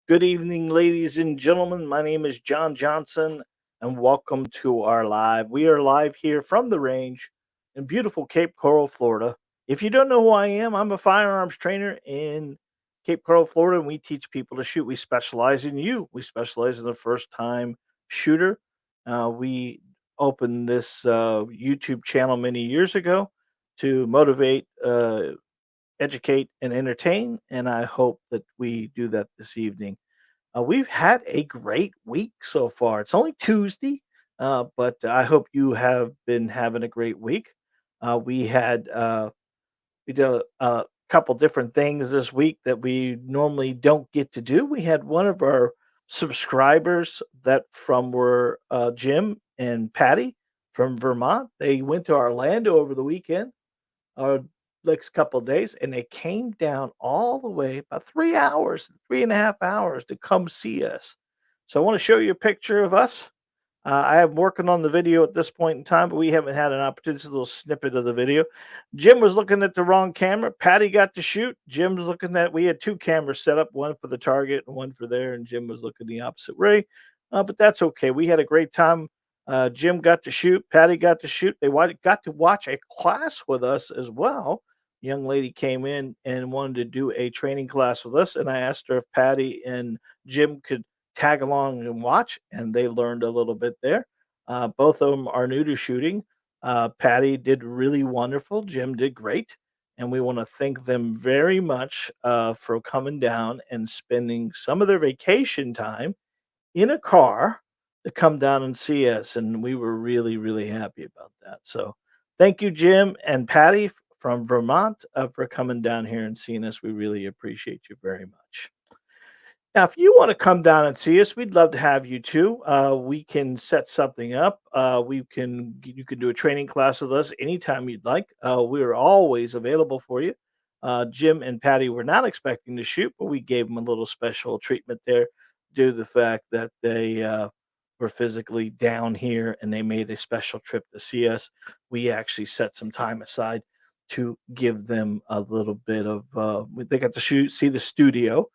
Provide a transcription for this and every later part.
Good evening, ladies and gentlemen. My name is John Johnson, and welcome to our live. We are live here from the range in beautiful Cape Coral, Florida. If you don't know who I am, I'm a firearms trainer in Cape Coral, Florida, and we teach people to shoot. We specialize in you. We specialize in the first time shooter. We opened this YouTube channel many years ago to motivate, educate, and entertain, and I hope that we do that this evening. We've had a great week so far. It's only Tuesday, but I hope you have been having a great week. We did a couple different things this week that we normally don't get to do. We had one of our subscribers that from were Jim and Patty from Vermont. They went to Orlando over the weekend or next couple of days, and they came down all the way about 3 hours, 3.5 hours to come see us. So I want to show you a picture of us. I am working on the video at this point in time, but we haven't had an opportunity. This is a little snippet of the video. Jim was looking at the wrong camera. Patty got to shoot. Jim was looking at. We had two cameras set up, one for the target and one for there, and Jim was looking the opposite way. But that's okay. We had a great time. Jim got to shoot. Patty got to shoot. Got to watch a class with us as well. Young lady came in and wanted to do a training class with us, and I asked her if Patty and Jim could tag along and watch, and they learned a little bit there. Both of them are new to shooting. Patty did really wonderful. Jim did great. And we want to thank them very much for coming down and spending some of their vacation time in a car to come down and see us. And we were really, really happy about that. So thank you, Jim and Patty from Vermont, for coming down here and seeing us. We really appreciate you very much. Now, if you want to come down and see us, we'd love to have you too. We can set something up. You can do a training class with us anytime you'd like. We're always available for you. Jim and Patty were not expecting to shoot, but we gave them a little special treatment there due to the fact that they were physically down here and they made a special trip to see us. We actually set some time aside to give them a little bit of. They got to see the studio.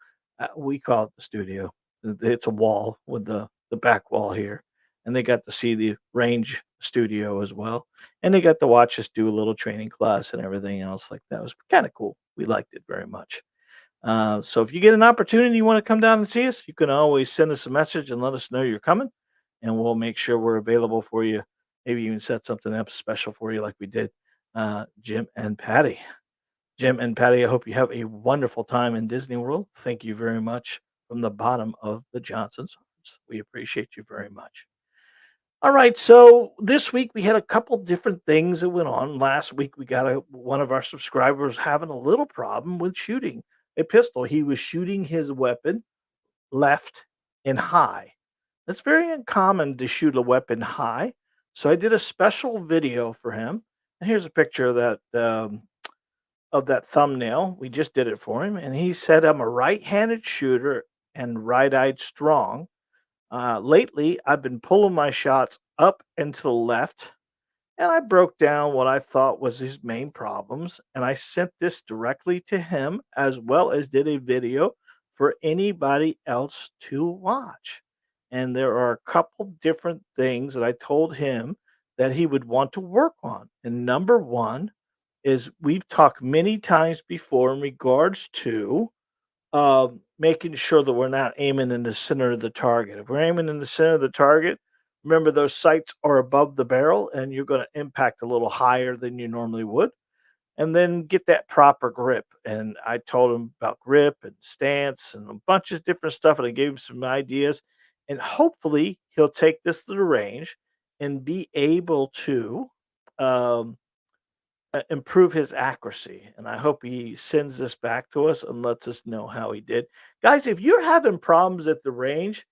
We call it the studio. It's a wall with the back wall here, and they got to see the range studio as well, and they got to watch us do a little training class and everything else like that. It was kind of cool. We liked it very much. So if you get an opportunity, you want to come down and see us, you can always send us a message and let us know you're coming, and we'll make sure we're available for you. Maybe even set something up special for you like we did, Jim and Patty. Jim and Patty, I hope you have a wonderful time in Disney World. Thank you very much from the bottom of the Johnsons' hearts. We appreciate you very much. All right, so this week we had a couple different things that went on. Last week we got one of our subscribers having a little problem with shooting a pistol. He was shooting his weapon left and high. It's very uncommon to shoot a weapon high. So I did a special video for him. And here's a picture of that thumbnail. We just did it for him, and he said, "I'm a right-handed shooter and right-eyed strong. Lately, I've been pulling my shots up and to the left." And I broke down what I thought was his main problems, and I sent this directly to him as well as did a video for anybody else to watch. And there are a couple different things that I told him that he would want to work on. And number one is we've talked many times before in regards to making sure that we're not aiming in the center of the target. If we're aiming in the center of the target, remember those sights are above the barrel and you're going to impact a little higher than you normally would. And then get that proper grip. And I told him about grip and stance and a bunch of different stuff. And I gave him some ideas. And hopefully he'll take this to the range and be able to um, improve his accuracy. And I hope he sends this back to us and lets us know how he did. Guys, if you're having problems at the range,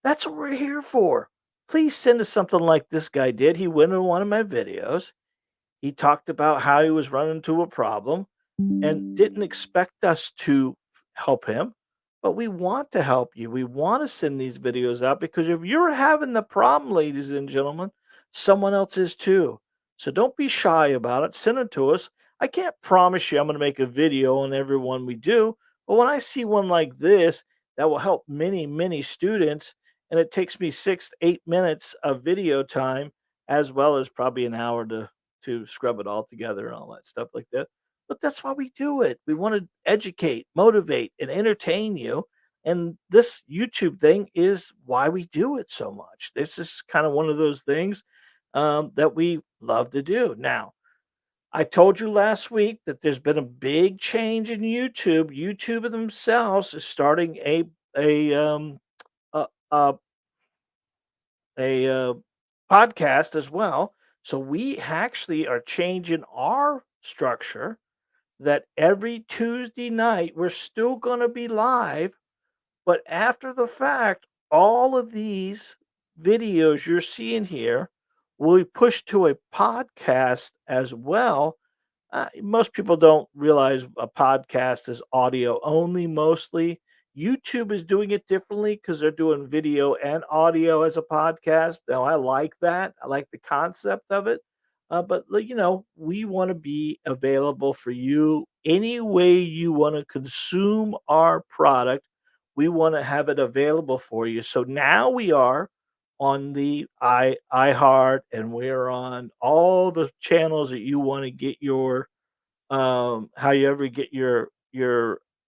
that's what we're here for. Please send us something like this guy did. He went in one of my videos. He talked about how he was running into a problem and didn't expect us to help him. But we want to help you. We want to send these videos out because if you're having the problem, ladies and gentlemen, someone else is too. So don't be shy about it. Send it to us. I can't promise you I'm going to make a video on every one we do, but when I see one like this that will help many, many students. And it takes me 6 to 8 minutes of video time, as well as probably an hour to scrub it all together and all that stuff like that. But that's why we do it. We want to educate, motivate, and entertain you. And this YouTube thing is why we do it so much. This is kind of one of those things that we love to do. Now, I told you last week that there's been a big change in YouTube. YouTube themselves is starting a a, a, a podcast as well. So we actually are changing our structure that every Tuesday night we're still going to be live, but after the fact, all of these videos you're seeing here will be pushed to a podcast as well. Most people don't realize a podcast is audio only mostly. YouTube is doing it differently because they're doing video and audio as a podcast. Now, I like that. I like the concept of it. But, we want to be available for you any way you want to consume our product. We want to have it available for you. So now we are on the iHeart, and we're on all the channels that you want to get your how you ever get your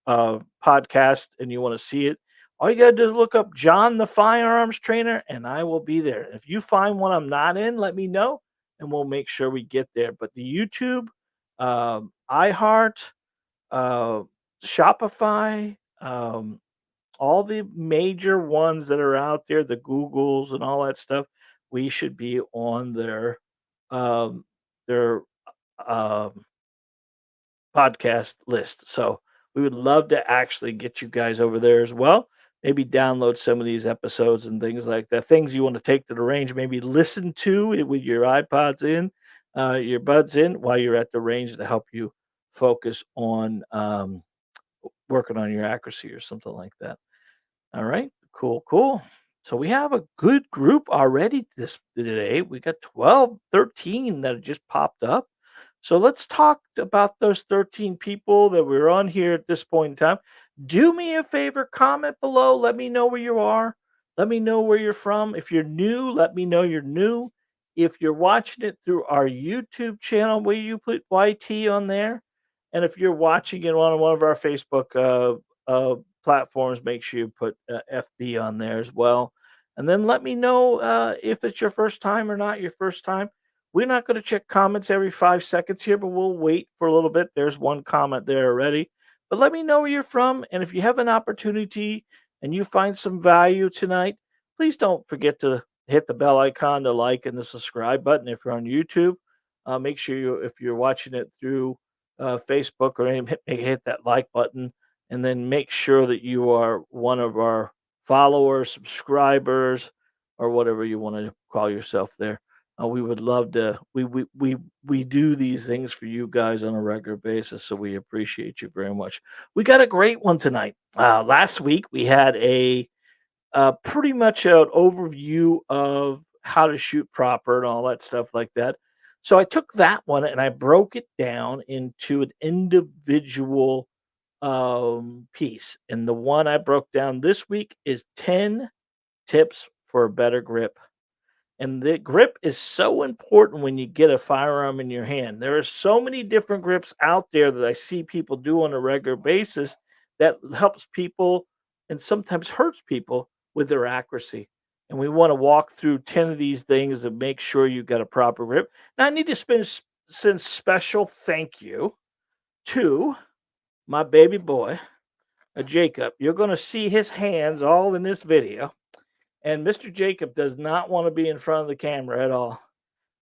podcast and you want to see it. All you gotta do is look up John the Firearms Trainer, and I will be there. If you find one I'm not in, let me know, and we'll make sure we get there. But the YouTube, iHeart, uh, Shopify, all the major ones that are out there, the Googles and all that stuff, we should be on their um, podcast list. So we would love to actually get you guys over there as well. Maybe download some of these episodes and things like that. Things you want to take to the range, maybe listen to it with your iPods in, your buds in while you're at the range to help you focus on working on your accuracy or something like that. All right. Cool, cool. So we have a good group already this today. We got 12, 13 that have just popped up. So let's talk about those 13 people that we're on here at this point in time. Do me a favor, comment below. Let me know where you are. Let me know where you're from. If you're new, let me know you're new. If you're watching it through our YouTube channel, will you put YT on there? And if you're watching it on one of our Facebook platforms, make sure you put FB on there as well. And then let me know if it's your first time or not your first time. We're not going to check comments every 5 seconds here, but we'll wait for a little bit. There's one comment there already. But let me know where you're from. And if you have an opportunity and you find some value tonight, please don't forget to hit the bell icon, the like, and the subscribe button. If you're on YouTube, make sure if you're watching it through Facebook or anything, hit that like button, and then make sure that you are one of our followers, subscribers, or whatever you want to call yourself there. We would love to. We do these things for you guys on a regular basis, so we appreciate you very much. We got a great one tonight. Last week we had a pretty much an overview of how to shoot proper and all that stuff like that. So I took that one and I broke it down into an individual piece. And the one I broke down this week is 10 tips for a better grip. And the grip is so important when you get a firearm in your hand. There are so many different grips out there that I see people do on a regular basis that helps people and sometimes hurts people with their accuracy. And we want to walk through 10 of these things to make sure you got a proper grip. Now, I need to send special thank you to my baby boy, Jacob. You're going to see his hands all in this video. And Mr. Jacob does not want to be in front of the camera at all.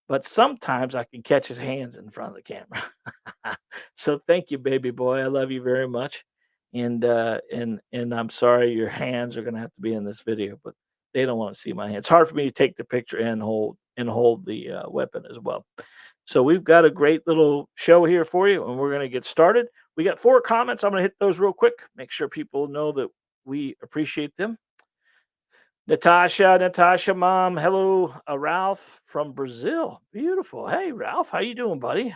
But sometimes I can catch his hands in front of the camera. So thank you, baby boy. I love you very much. And I'm sorry your hands are gonna have to be in this video, but they don't want to see my hands. It's hard for me to take the picture and hold the weapon as well. So we've got a great little show here for you, and we're gonna get started. We got 4 comments. I'm gonna hit those real quick. Make sure people know that we appreciate them. Natasha, mom. Hello, Ralph from Brazil. Beautiful. Hey, Ralph, how you doing, buddy?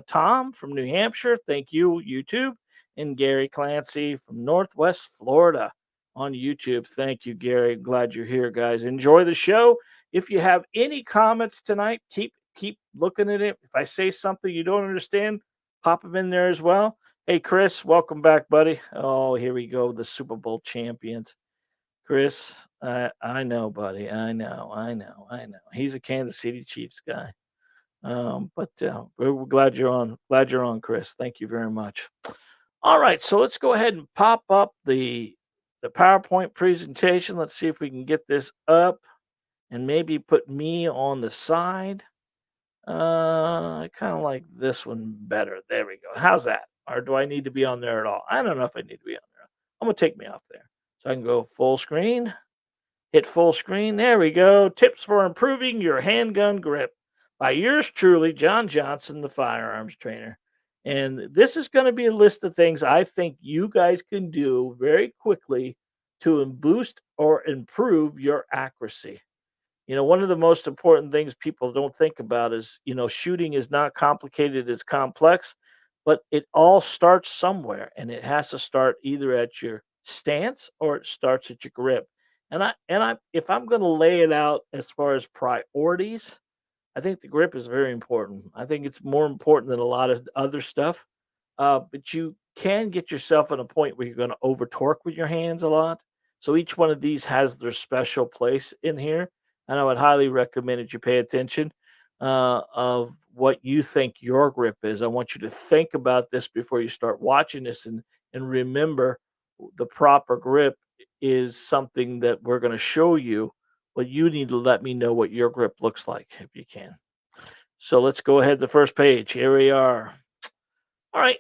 Tom from New Hampshire. Thank you, YouTube. And Gary Clancy from Northwest Florida on YouTube. Thank you, Gary. Glad you're here, guys. Enjoy the show. If you have any comments tonight, keep looking at it. If I say something you don't understand, pop them in there as well. Hey, Chris, welcome back, buddy. Oh, here we go. The Super Bowl champions. Chris, I know, buddy. I know. He's a Kansas City Chiefs guy. But we're glad you're on. Glad you're on, Chris. Thank you very much. All right, so let's go ahead and pop up the PowerPoint presentation. Let's see if we can get this up and maybe put me on the side. I kind of like this one better. There we go. How's that? Or do I need to be on there at all? I don't know if I need to be on there. I'm gonna take me off there, so I can go full screen. Hit full screen. There we go. Tips for improving your handgun grip by yours truly, John Johnson, the firearms trainer. And this is going to be a list of things I think you guys can do very quickly to boost or improve your accuracy. One of the most important things people don't think about is, shooting is not complicated, it's complex, but it all starts somewhere and it has to start either at your stance or it starts at your grip. And I if I'm going to lay it out as far as priorities, I think the grip is very important. I think it's more important than a lot of other stuff. But you can get yourself at a point where you're going to over torque with your hands a lot. So each one of these has their special place in here. And I would highly recommend that you pay attention of what you think your grip is. I want you to think about this before you start watching this and remember the proper grip is something that we're going to show you, but you need to let me know what your grip looks like if you can. So let's go ahead to the first page. Here we are. All right,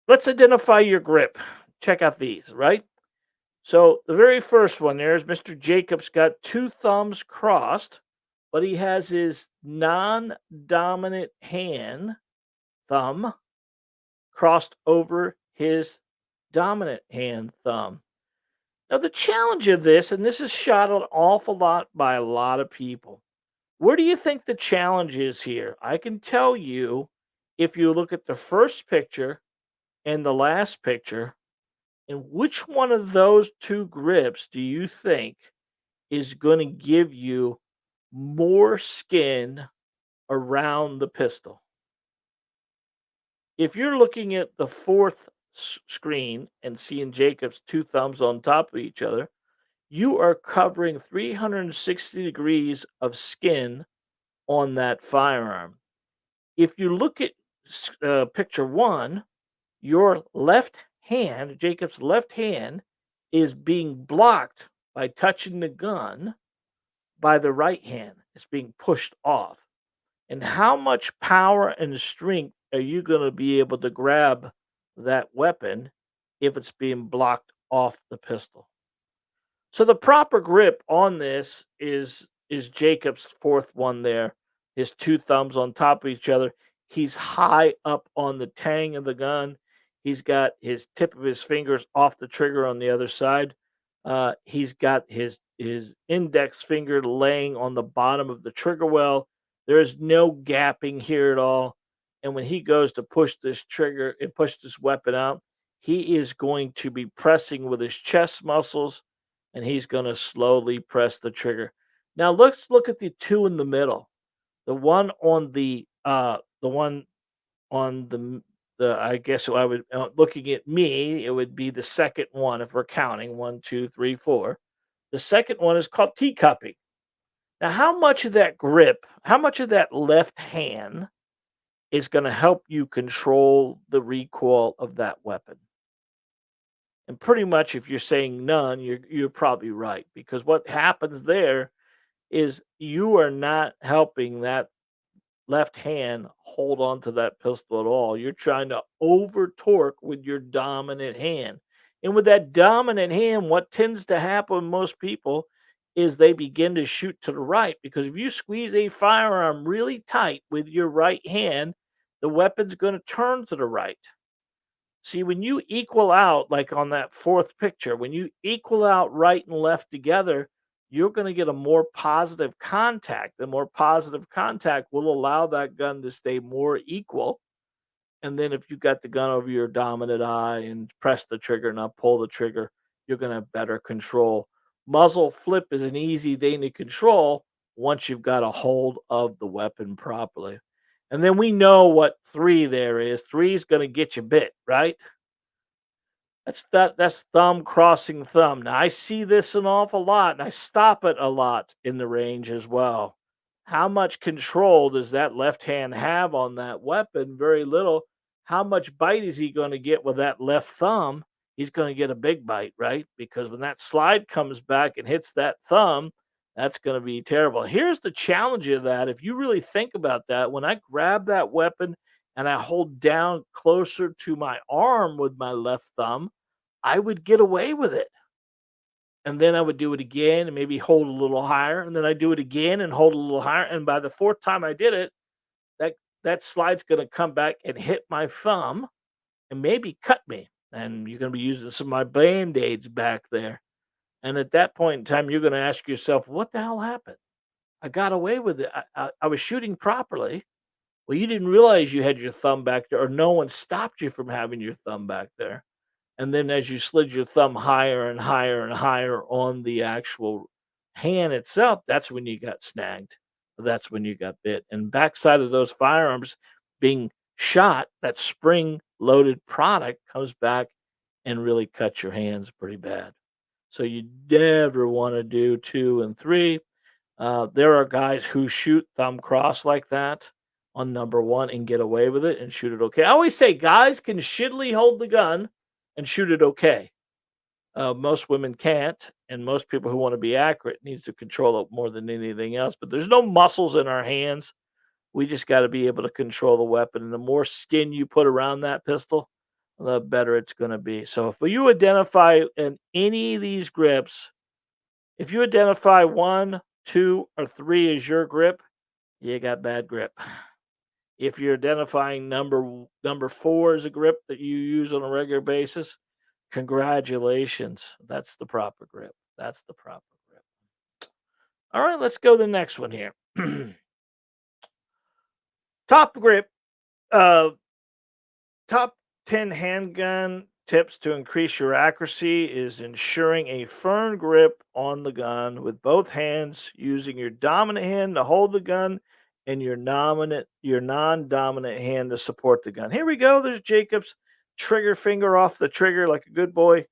let's identify your grip. Check out these, right? So the very first one there is Mr. Jacobs got two thumbs crossed, but he has his non-dominant hand thumb crossed over his dominant hand thumb. Now the challenge of this, and this is shot an awful lot by a lot of people. Where do you think the challenge is here? I can tell you if you look at the first picture and the last picture, and which one of those two grips do you think is going to give you more skin around the pistol? If you're looking at the fourth screen and seeing Jacob's two thumbs on top of each other, you are covering 360 degrees of skin on that firearm. If you look at picture one, your left hand, Jacob's left hand, is being blocked by touching the gun by the right hand. It's being pushed off. And how much power and strength are you going to be able to grab that weapon if it's being blocked off the pistol? So the proper grip on this is Jacob's fourth one there. His two thumbs on top of each other. He's high up on the tang of the gun. He's got his tip of his fingers off the trigger on the other side. He's got his index finger laying on the bottom of the trigger well. There is no gapping here at all. And when he goes to push this trigger and push this weapon out, he is going to be pressing with his chest muscles and he's going to slowly press the trigger. Now let's look at the two in the middle. The one on the one on the I guess I would looking at me, it would be the second one if we're counting one, two, three, four. The second one is called teacupping. Now, how much of that grip, how much of that left hand is going to help you control the recoil of that weapon? And pretty much, if you're saying none, you're probably right because what happens there is you are not helping that left hand hold on to that pistol at all. You're trying to over torque with your dominant hand. And with that dominant hand, what tends to happen with most people is they begin to shoot to the right because if you squeeze a firearm really tight with your right hand, the weapon's going to turn to the right. See, when you equal out, like on that fourth picture, when you equal out right and left together, you're going to get a more positive contact. The more positive contact will allow that gun to stay more equal. And then if you got the gun over your dominant eye and press the trigger, not pull the trigger, you're going to have better control. Muzzle flip is an easy thing to control once you've got a hold of the weapon properly. And then we know what three there is. Three is going to get you bit, right? That's thumb crossing thumb. Now I see this an awful lot, and I stop it a lot in the range as well. How much control does that left hand have on that weapon? Very little. How much bite is he going to get with that left thumb? He's going to get a big bite, right? Because when that slide comes back and hits that thumb, that's going to be terrible. Here's the challenge of that. If you really think about that, when I grab that weapon and I hold down closer to my arm with my left thumb, I would get away with it. And then I would do it again and maybe hold a little higher. And then I do it again and hold a little higher. And by the fourth time I did it, that that slide's going to come back and hit my thumb and maybe cut me. And you're going to be using some of my band-aids back there. And at that point in time, you're going to ask yourself, what the hell happened? I got away with it. I was shooting properly. Well, you didn't realize you had your thumb back there, or no one stopped you from having your thumb back there. And then as you slid your thumb higher and higher and higher on the actual hand itself, that's when you got snagged. That's when you got bit. And backside of those firearms being shot, that spring loaded product comes back and really cuts your hands pretty bad. So you never want to do two and three. There are guys who shoot thumb cross like that on number one and get away with it and shoot it okay. I always say guys can shittily hold the gun and shoot it okay. Most women can't, and most people who want to be accurate needs to control it more than anything else. But there's no muscles in our hands. We just got to be able to control the weapon, and the more skin you put around that pistol, the better it's going to be. So if you identify in any of these grips, if you identify one, two, or three as your grip, you got bad grip. If you're identifying number four as a grip that you use on a regular basis, congratulations. That's the proper grip. That's the proper grip. All right, let's go to the next one here. Top grip. Uh, Top 10 handgun tips to increase your accuracy is ensuring a firm grip on the gun with both hands, using your dominant hand to hold the gun and your non-dominant hand to support the gun. Here we go. There's Jacob's trigger finger off the trigger like a good boy,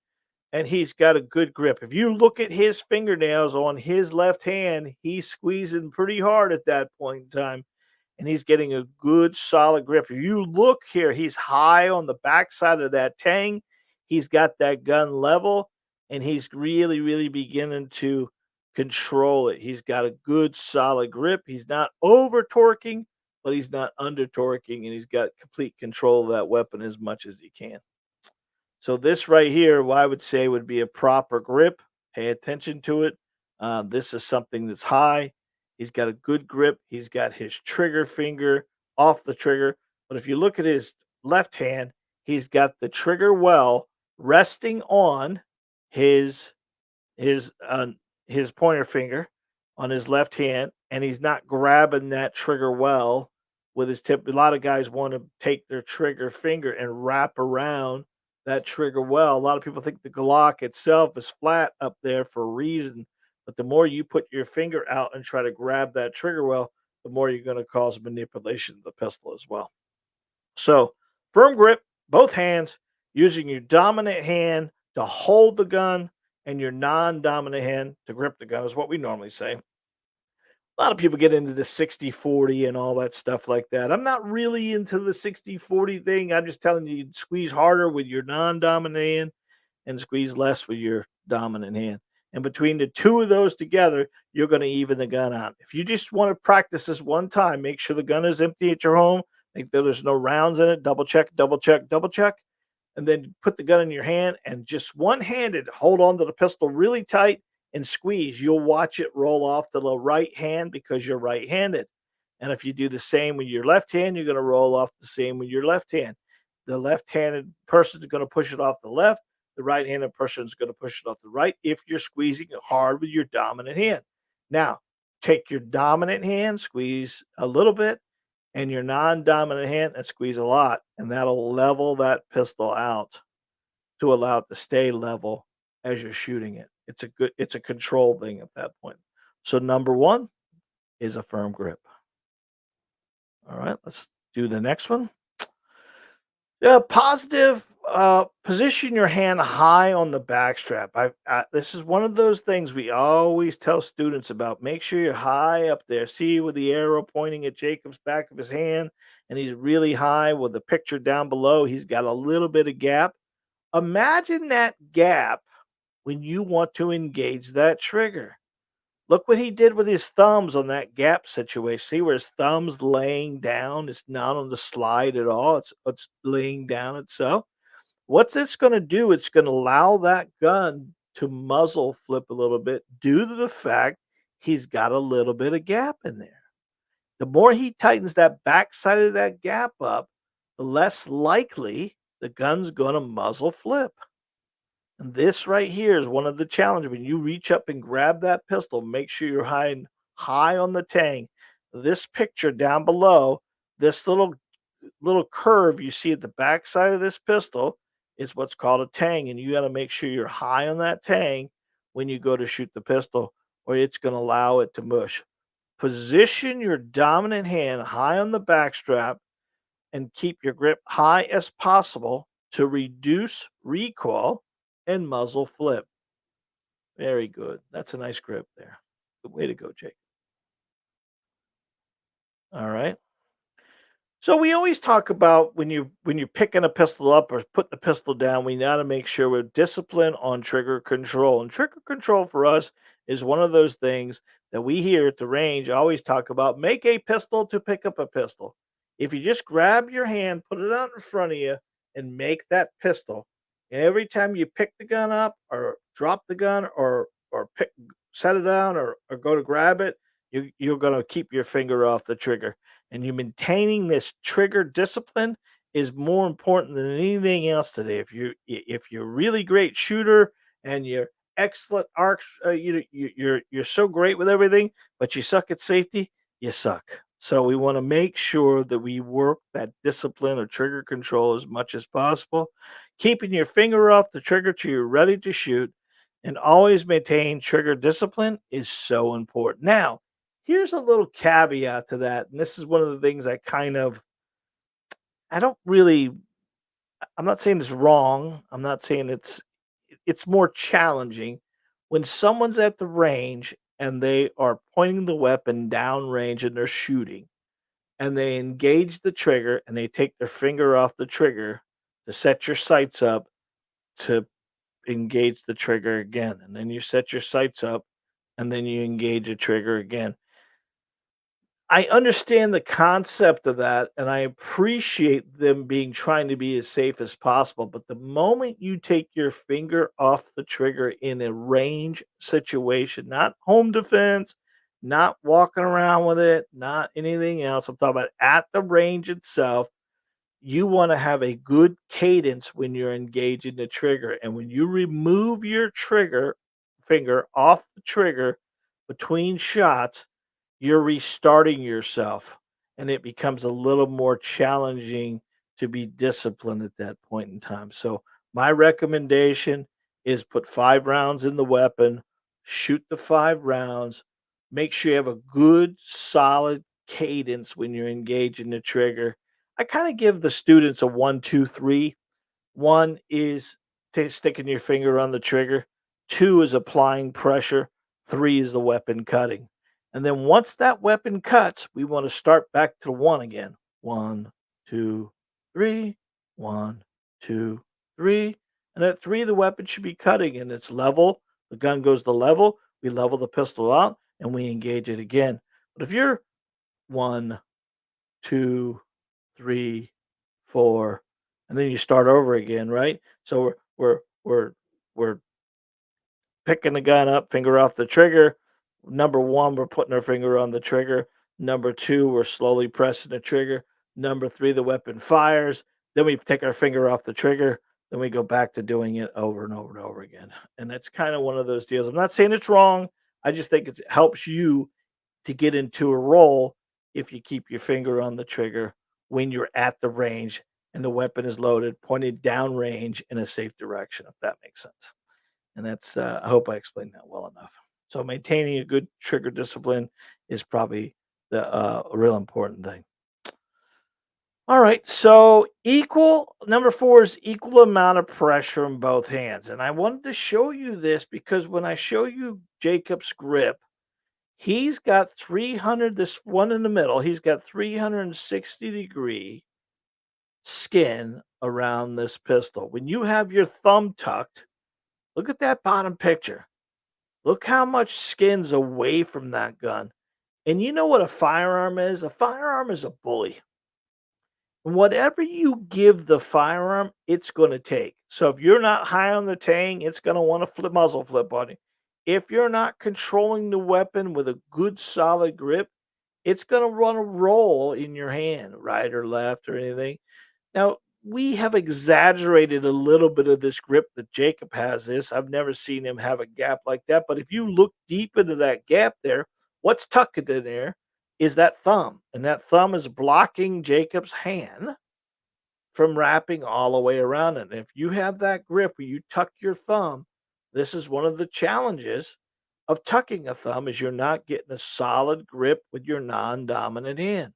and he's got a good grip. If you look at his fingernails on his left hand, he's squeezing pretty hard at that point in time, and he's getting a good solid grip. If you look here, he's high on the backside of that tang. He's got that gun level, and he's really, really beginning to control it. He's got a good solid grip. He's not over torquing, but he's not under torquing, and he's got complete control of that weapon as much as he can. So this right here, what I would say would be a proper grip. Pay attention to it. This is something that's high. He's got a good grip. He's got his trigger finger off the trigger. But if you look at his left hand, he's got the trigger well resting on his his uh, his pointer finger on his left hand, and he's not grabbing that trigger well with his tip. A lot of guys want to take their trigger finger and wrap around that trigger well. A lot of people think the Glock itself is flat up there for a reason, but the more you put your finger out and try to grab that trigger well, the more you're going to cause manipulation of the pistol as well. So, firm grip, both hands, using your dominant hand to hold the gun and your non dominant hand to grip the gun is what we normally say. A lot of people get into the 60-40 and all that stuff like that. I'm not really into the 60-40 thing. I'm just telling you, squeeze harder with your non dominant hand and squeeze less with your dominant hand. And between the two of those together, you're going to even the gun out. If you just want to practice this one time, make sure the gun is empty at your home. Make sure there's no rounds in it. Double check, double check, double check. And then put the gun in your hand and just one handed hold on to the pistol really tight and squeeze. You'll watch it roll off to the right hand because you're right handed. And if you do the same with your left hand, you're going to roll off the same with your left hand. The left handed person is going to push it off the left. The right handed person is going to push it off the right if you're squeezing it hard with your dominant hand. Now, take your dominant hand, squeeze a little bit, and your non dominant hand and squeeze a lot. And that'll level that pistol out to allow it to stay level as you're shooting it. It's a control thing at that point. So number 1 is a firm grip. All right, let's do the next one. Yeah, positive. Position your hand high on the backstrap. This is one of those things we always tell students about. Make sure you're high up there. See with the arrow pointing at Jacob's back of his hand, and he's really high. With the picture down below, he's got a little bit of gap. Imagine that gap when you want to engage that trigger. Look what he did with his thumbs on that gap situation. See where his thumb's laying down? It's not on the slide at all. It's laying down itself. What's this gonna do? It's gonna allow that gun to muzzle flip a little bit due to the fact he's got a little bit of gap in there. The more he tightens that backside of that gap up, the less likely the gun's gonna muzzle flip. And this right here is one of the challenges. When you reach up and grab that pistol, make sure you're high on the tang. This picture down below, this little curve you see at the backside of this pistol is what's called a tang, and you got to make sure you're high on that tang when you go to shoot the pistol, or it's going to allow it to mush. Position your dominant hand high on the backstrap and keep your grip high as possible to reduce recoil and muzzle flip. Very good. That's a nice grip there. Good way to go, Jake. All right. So we always talk about when you're picking a pistol up or putting a pistol down, we got to make sure we're disciplined on trigger control. And trigger control for us is one of those things that we here at the range always talk about. Make a pistol to pick up a pistol. If you just grab your hand, put it out in front of you, and make that pistol, and every time you pick the gun up or drop the gun or set it down or go to grab it, you're going to keep your finger off the trigger, and you maintaining this trigger discipline is more important than anything else today. If you're a really great shooter and you're excellent you're so great with everything, but you suck at safety, you suck. So we want to make sure that we work that discipline or trigger control as much as possible, keeping your finger off the trigger till you're ready to shoot, and always maintain trigger discipline is so important. Now, here's a little caveat to that, and this is one of the things I don't really I'm not saying it's wrong. I'm not saying it's more challenging when someone's at the range and they are pointing the weapon down range and they're shooting and they engage the trigger and they take their finger off the trigger to set your sights up to engage the trigger again. And then you set your sights up and then you engage the trigger again. I understand the concept of that, and I appreciate them being trying to be as safe as possible. But the moment you take your finger off the trigger in a range situation, not home defense, not walking around with it, not anything else, I'm talking about at the range itself, you want to have a good cadence when you're engaging the trigger. And when you remove your trigger finger off the trigger between shots, you're restarting yourself, and it becomes a little more challenging to be disciplined at that point in time. So, my recommendation is put 5 rounds in the weapon, shoot the 5 rounds, make sure you have a good, solid cadence when you're engaging the trigger. I kind of give the students a 1, 2, 3. One is sticking your finger on the trigger. Two is applying pressure. Three is the weapon cutting. And then once that weapon cuts, we want to start back to one again. 1, 2, 3. 1, 2, 3. And at three, the weapon should be cutting and it's level. The gun goes to level. We level the pistol out and we engage it again. But if you're 1, 2, 3, 4, and then you start over again, right? So we're picking the gun up, finger off the trigger. Number one, we're putting our finger on the trigger. Number two, we're slowly pressing the trigger. Number three, the weapon fires. Then we take our finger off the trigger. Then we go back to doing it over and over and over again. And that's kind of one of those deals. I'm not saying it's wrong. I just think it helps you to get into a role if you keep your finger on the trigger when you're at the range and the weapon is loaded, pointed down range in a safe direction, if that makes sense. And that's I hope I explained that well enough. So maintaining a good trigger discipline is probably the a real important thing. All right, so equal number 4 is equal amount of pressure in both hands. And I wanted to show you this because when I show you Jacob's grip, he's got 300, this one in the middle, he's got 360-degree skin around this pistol. When you have your thumb tucked, look at that bottom picture. Look how much skin's away from that gun. And you know what a firearm is? A firearm is a bully. Whatever you give the firearm, it's gonna take. So if you're not high on the tang, it's gonna wanna flip muzzle flip on you. If you're not controlling the weapon with a good solid grip, it's gonna run a roll in your hand, right or left or anything. Now, we have exaggerated a little bit of this grip that Jacob has this. I've never seen him have a gap like that, but if you look deep into that gap there, what's tucked in there is that thumb, and that thumb is blocking Jacob's hand from wrapping all the way around it. And if you have that grip where you tuck your thumb, this is one of the challenges of tucking a thumb is you're not getting a solid grip with your non-dominant hand.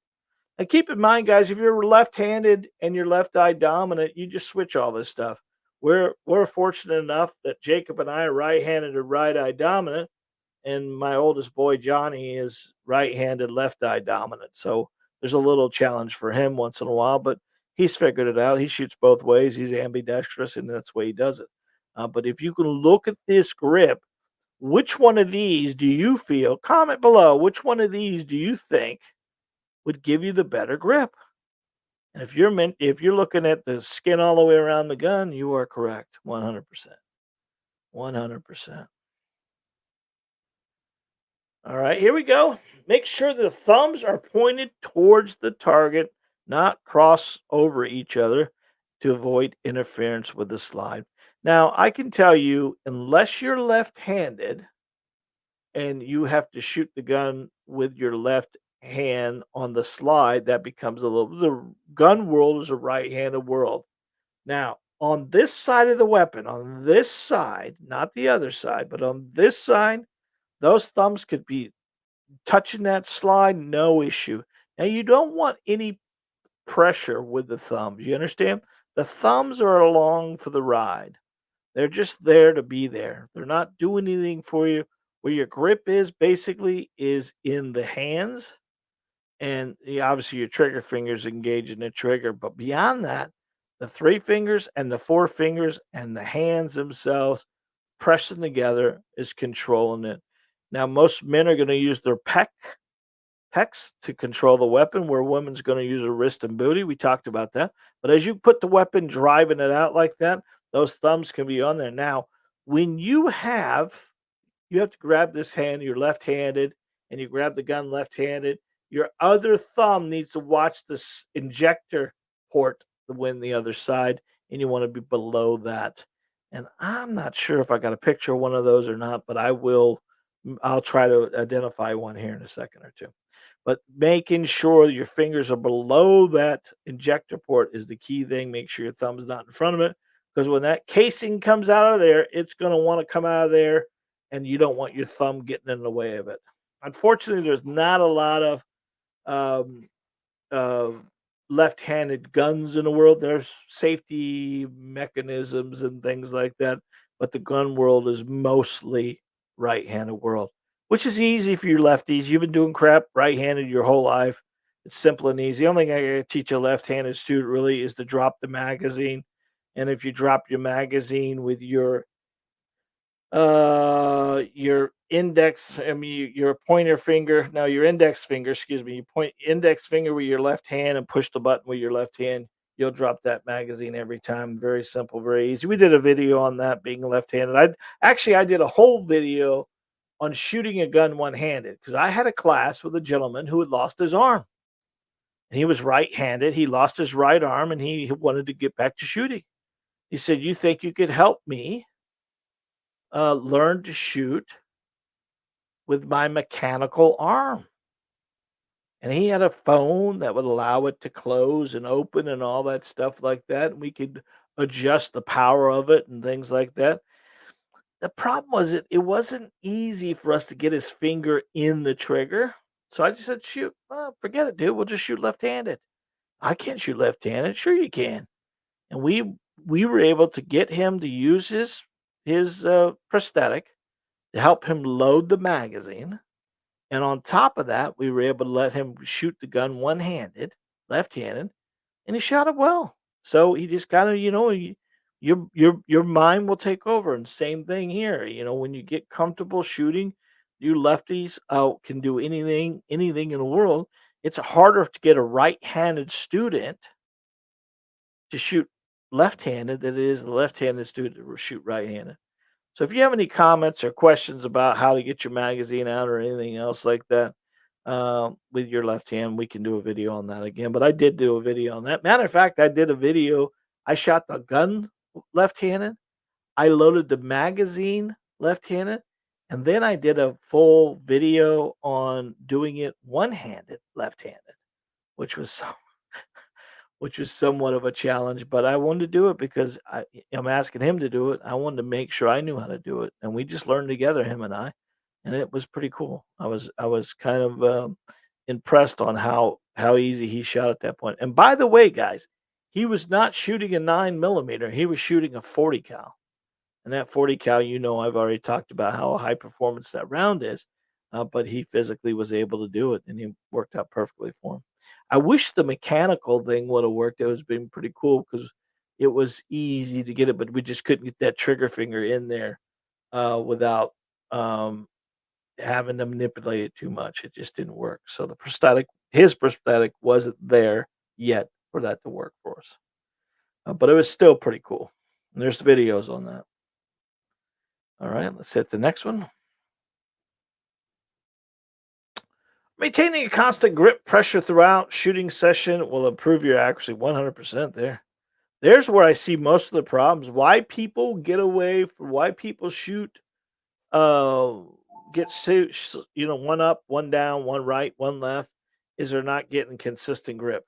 And keep in mind, guys, if you're left-handed and you're left eye dominant, you just switch all this stuff. We're fortunate enough that Jacob and I are right-handed and right eye dominant, and my oldest boy Johnny is right-handed, left eye dominant. So there's a little challenge for him once in a while, but he's figured it out. He shoots both ways. He's ambidextrous, and that's the way he does it. But if you can look at this grip, which one of these do you feel? Comment below. Which one of these do you think would give you the better grip? And if you're looking at the skin all the way around the gun, you are correct. 100%. 100%. All right, here we go. Make sure the thumbs are pointed towards the target, not cross over each other to avoid interference with the slide. Now, I can tell you, unless you're left handed and you have to shoot the gun with your left hand on the slide, that becomes a little, the gun world is a right handed world. Now, on this side of the weapon, on this side, not the other side, but on this side, those thumbs could be touching that slide, no issue. Now, you don't want any pressure with the thumbs. You understand? The thumbs are along for the ride. They're just there to be there. They're not doing anything for you. Where your grip is basically is in the hands, and obviously your trigger fingers engage in the trigger. But beyond that, the three fingers and the four fingers and the hands themselves pressing together is controlling it. Now, most men are going to use their pecs to control the weapon, where women's going to use a wrist and booty. We talked about that. But as you put the weapon driving it out like that, those thumbs can be on there. Now, when you have to grab this hand, you're left-handed, and you grab the gun left-handed. Your other thumb needs to watch this injector port to win the other side, and you want to be below that. And I'm not sure if I got a picture of one of those or not, but I'll try to identify one here in a second or two. But making sure your fingers are below that injector port is the key thing. Make sure your thumb's not in front of it, because when that casing comes out of there, it's going to want to come out of there, and you don't want your thumb getting in the way of it. Unfortunately, there's not a lot of um, uh, left-handed guns in the world. There's safety mechanisms and things like that, but the gun world is mostly right-handed world, which is easy for you lefties. You've been doing crap right-handed your whole life. It's simple and easy. The only thing I gotta teach a left-handed student really is to drop the magazine. And if you drop your magazine with your index, I mean, your pointer finger, no, your index finger, excuse me, you point index finger with your left hand and push the button with your left hand. You'll drop that magazine every time. Very simple, very easy. We did a video on that being left-handed. I did a whole video on shooting a gun one-handed because I had a class with a gentleman who had lost his arm. And he was right-handed. He lost his right arm and he wanted to get back to shooting. He said, "You think you could help me learn to shoot with my mechanical arm?" And he had a phone that would allow it to close and open and all that stuff like that. And we could adjust the power of it and things like that. The problem was it wasn't easy for us to get his finger in the trigger. So I just said, "Shoot, well, forget it, dude. We'll just shoot left-handed." "I can't shoot left-handed." "Sure you can." And we were able to get him to use his prosthetic to help him load the magazine. And on top of that, we were able to let him shoot the gun one-handed, left-handed, and he shot it well. So he just gotta, your mind will take over. And same thing here. When you get comfortable shooting, you lefties can do anything in the world. It's harder to get a right-handed student to shoot left-handed than it is a left-handed student to shoot right-handed. So if you have any comments or questions about how to get your magazine out or anything else like that with your left hand, we can do a video on that again. But I did do a video on that. Matter of fact, I did a video. I shot the gun left-handed. I loaded the magazine left-handed, and then I did a full video on doing it one-handed, left-handed, which was which was somewhat of a challenge, but I wanted to do it because I'm asking him to do it. I wanted to make sure I knew how to do it, and we just learned together, him and I, and it was pretty cool. I was kind of impressed on how easy he shot at that point. And by the way, guys, he was not shooting a 9 millimeter. He was shooting a 40 cal. And that 40 cal, I've already talked about how high performance that round is, but he physically was able to do it, and it worked out perfectly for him. I wish the mechanical thing would have worked. It was been pretty cool because it was easy to get it, but we just couldn't get that trigger finger in there without having to manipulate it too much. It just didn't work. So his prosthetic wasn't there yet for that to work for us, but it was still pretty cool. And there's videos on that. All right, let's hit the next one. Maintaining a constant grip pressure throughout shooting session will improve your accuracy 100% there. There's where I see most of the problems. Why people get away from why people shoot uh one up, one down, one right, one left is they're not getting consistent grip.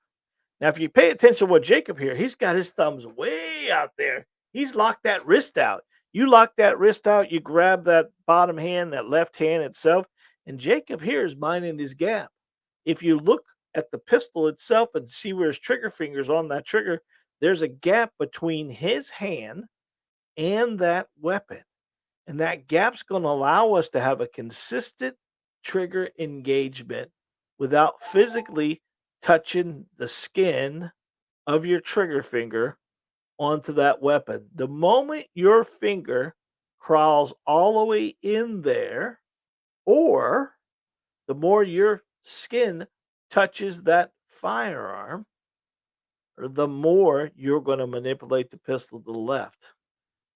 Now, if you pay attention to what Jacob here, he's got his thumbs way out there. He's locked that wrist out. You lock that wrist out, you grab that bottom hand, that left hand itself, and Jacob here is minding his gap. If you look at the pistol itself and see where his trigger finger's on that trigger, there's a gap between his hand and that weapon. And that gap's going to allow us to have a consistent trigger engagement without physically touching the skin of your trigger finger onto that weapon. The moment your finger crawls all the way in there, or the more your skin touches that firearm, or the more you're going to manipulate the pistol to the left.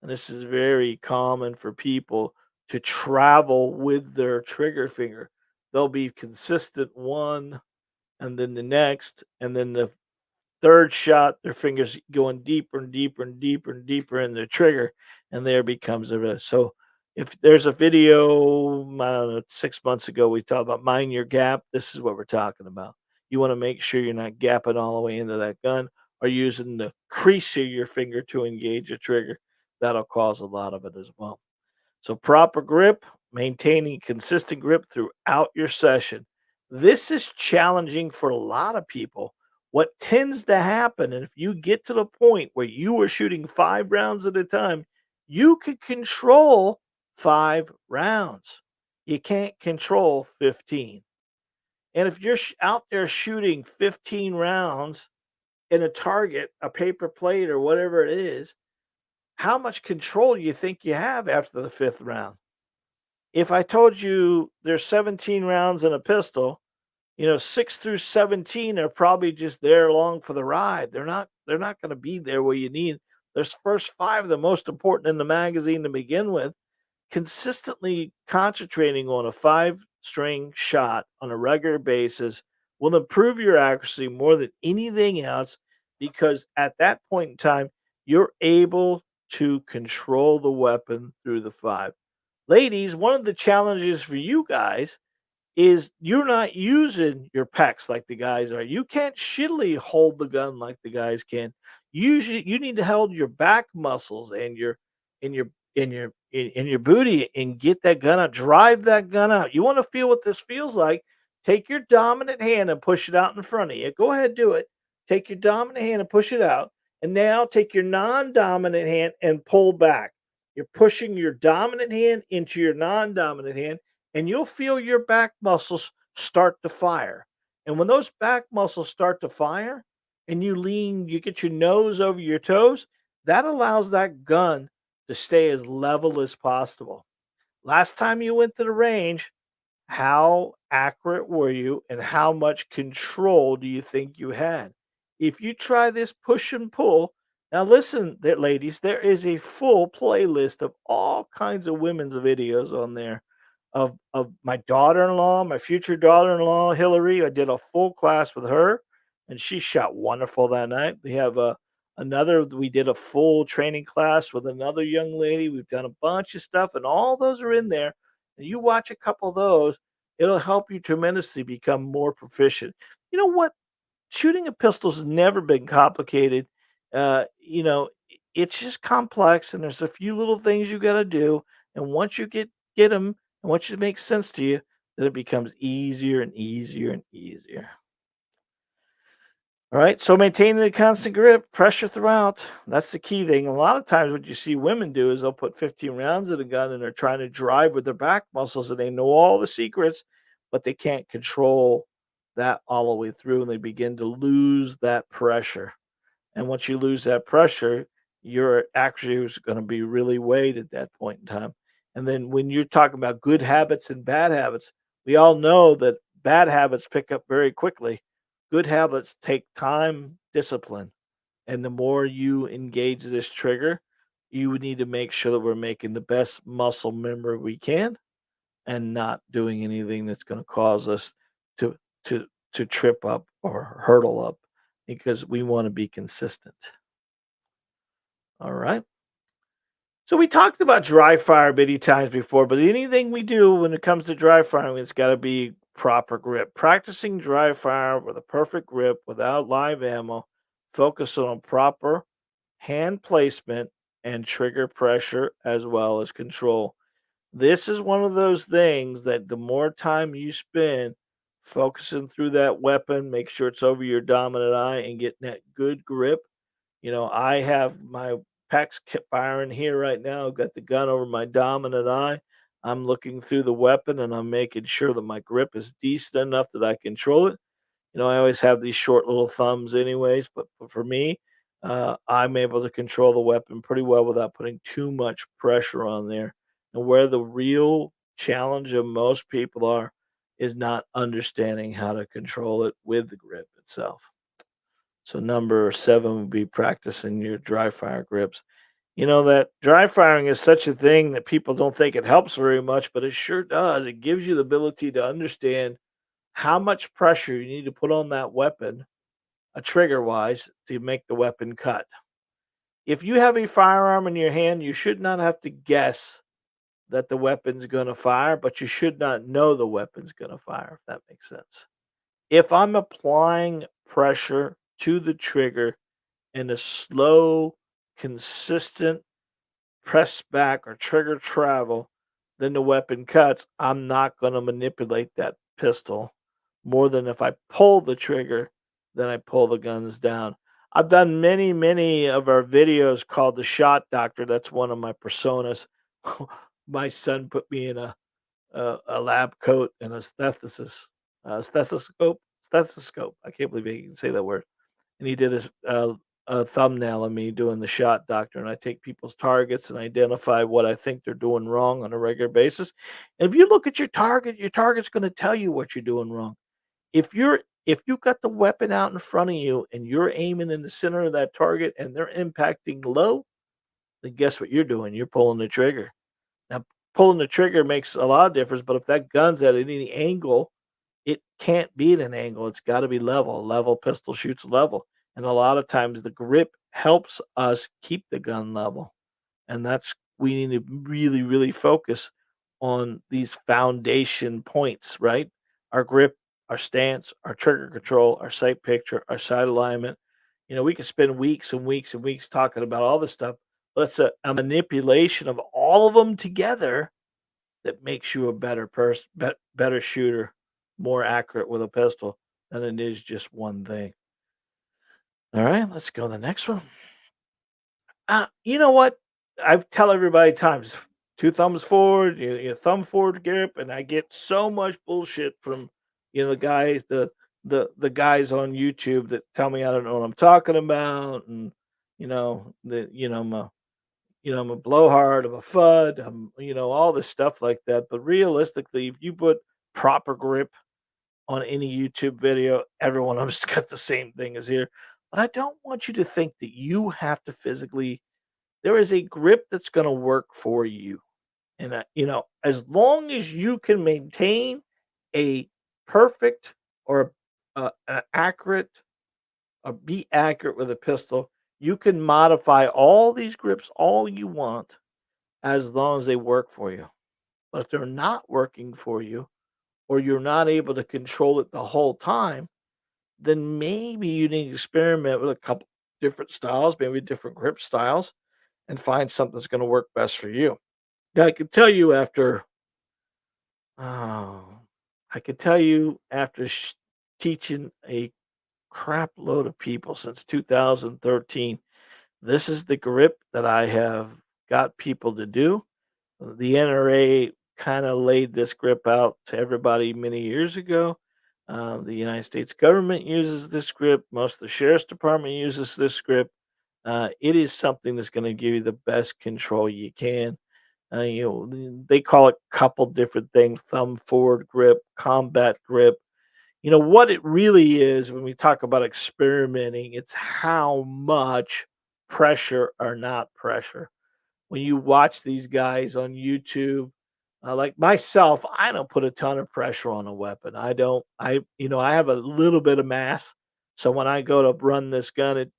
And this is very common for people to travel with their trigger finger. They'll be consistent one and then the next, and then the third shot, their fingers going deeper and deeper and deeper and deeper in the trigger, and there becomes a risk. So if there's a video, I don't know, 6 months ago, we talked about mind your gap. This is what we're talking about. You want to make sure you're not gapping all the way into that gun or using the crease of your finger to engage a trigger. That'll cause a lot of it as well. So proper grip, maintaining consistent grip throughout your session. This is challenging for a lot of people. What tends to happen, and if you get to the point where you are shooting 5 rounds at a time, you can control 5 rounds. You can't control 15. And if you're out there shooting 15 rounds in a target, a paper plate, or whatever it is, how much control do you think you have after the fifth round? If I told you there's 17 rounds in a pistol, 6 through 17 are probably just there along for the ride. They're not going to be there where you need. There's first 5 the most important in the magazine to begin with. Consistently concentrating on a 5-string shot on a regular basis will improve your accuracy more than anything else because at that point in time, you're able to control the weapon through the 5. Ladies, one of the challenges for you guys is you're not using your pecs like the guys are. You can't shittily hold the gun like the guys can. Usually, you need to hold your back muscles and your in your booty and get that gun out. Drive that gun out. You want to feel what this feels like? Take your dominant hand and push it out in front of you. Go ahead, do it. Take your dominant hand and push it out. And now take your non-dominant hand and pull back. You're pushing your dominant hand into your non-dominant hand, and you'll feel your back muscles start to fire. And when those back muscles start to fire, and you lean, you get your nose over your toes, that allows that gun to stay as level as possible. Last time you went to the range, how accurate were you and how much control do you think you had? If you try this push and pull, now listen, there, ladies, there is a full playlist of all kinds of women's videos on there of my daughter-in-law, my future daughter-in-law, Hillary. I did a full class with her, and she shot wonderful that night. We have another. We did a full training class with another young lady. We've done a bunch of stuff, and all those are in there. And you watch a couple of those, it'll help you tremendously become more proficient. You know what? Shooting a pistol's never been complicated. It's just complex, and there's a few little things you got to do. And once you get them, and once it makes sense to you, then it becomes easier and easier and easier. All right. So maintaining a constant grip, pressure throughout. That's the key thing. A lot of times, what you see women do is they'll put 15 rounds in a gun and they're trying to drive with their back muscles and they know all the secrets, but they can't control that all the way through and they begin to lose that pressure. And once you lose that pressure, your actually is going to be really weighed at that point in time. And then when you're talking about good habits and bad habits, we all know that bad habits pick up very quickly. Good habits take time, discipline. And the more you engage this trigger, you would need to make sure that we're making the best muscle memory we can and not doing anything that's going to cause us to to trip up or hurdle up because we want to be consistent. All right. So we talked about dry fire many times before, but anything we do when it comes to dry firing, it's got to be proper grip. Practicing dry fire with a perfect grip without live ammo, focus on proper hand placement and trigger pressure as well as control. This is one of those things that the more time you spend focusing through that weapon, make sure it's over your dominant eye and getting that good grip. I have my packs kept firing here right now. I've got the gun over my dominant eye. I'm looking through the weapon and I'm making sure that my grip is decent enough that I control it. I always have these short little thumbs, anyways, but for me, I'm able to control the weapon pretty well without putting too much pressure on there. And where the real challenge of most people are is not understanding how to control it with the grip itself. So number 7 would be practicing your dry fire grips. That dry firing is such a thing that people don't think it helps very much, but it sure does. It gives you the ability to understand how much pressure you need to put on that weapon, trigger wise, to make the weapon cut. If you have a firearm in your hand, you should not have to guess that the weapon's going to fire, but you should not know the weapon's going to fire, if that makes sense. If I'm applying pressure to the trigger in a slow, consistent press back or trigger travel, then the weapon cuts, I'm not going to manipulate that pistol more than if I pull the trigger, then I pull the guns down. I've done many, many of our videos called The Shot Doctor. That's one of my personas. My son put me in a lab coat and a stethoscope. I can't believe he can say that word. And he did a thumbnail of me doing the shot doctor, and I take people's targets and identify what I think they're doing wrong on a regular basis. And if you look at your target's going to tell you what you're doing wrong. If you've got the weapon out in front of you and you're aiming in the center of that target and they're impacting low, then guess what you're doing? You're pulling the trigger. Now, pulling the trigger makes a lot of difference, but if that gun's at any angle, it can't be at an angle. It's got to be level. A level pistol shoots level. And a lot of times the grip helps us keep the gun level. And we need to really, really focus on these foundation points, right? Our grip, our stance, our trigger control, our sight picture, our sight alignment. We could spend weeks and weeks and weeks talking about all this stuff, but it's a manipulation of all of them together that makes you a better person, better shooter, more accurate with a pistol than it is just one thing. All right, let's go to the next one. You know what? I tell everybody times two thumbs forward, you thumb forward grip, and I get so much bullshit from the guys, the guys on YouTube that tell me I don't know what I'm talking about, and I'm a blowhard, I'm a fud, all this stuff like that. But realistically, if you put proper grip on any YouTube video, every one of them's got the same thing as here. But I don't want you to think that you have to physically there is a grip that's gonna work for you, and, as long as you can maintain a perfect or a accurate be accurate with a pistol, you can modify all these grips all you want as long as they work for you. But if they're not working for you, or you're not able to control it the whole time, then maybe you need to experiment with a couple different styles, maybe different grip styles, and find something that's gonna work best for you. Yeah, oh, I could tell you after teaching a crap load of people since 2013, this is the grip that I have got people to do. The NRA kind of laid this grip out to everybody many years ago. The United States government uses this grip. Most of the sheriff's department uses this grip. It is something that's going to give you the best control you can. They call it a couple different things: thumb forward grip, combat grip. What it really is when we talk about experimenting, it's how much pressure or not pressure when you watch these guys on YouTube, like myself, I don't put a ton of pressure on a weapon. I don't. I have a little bit of mass, so when I go to run this gun,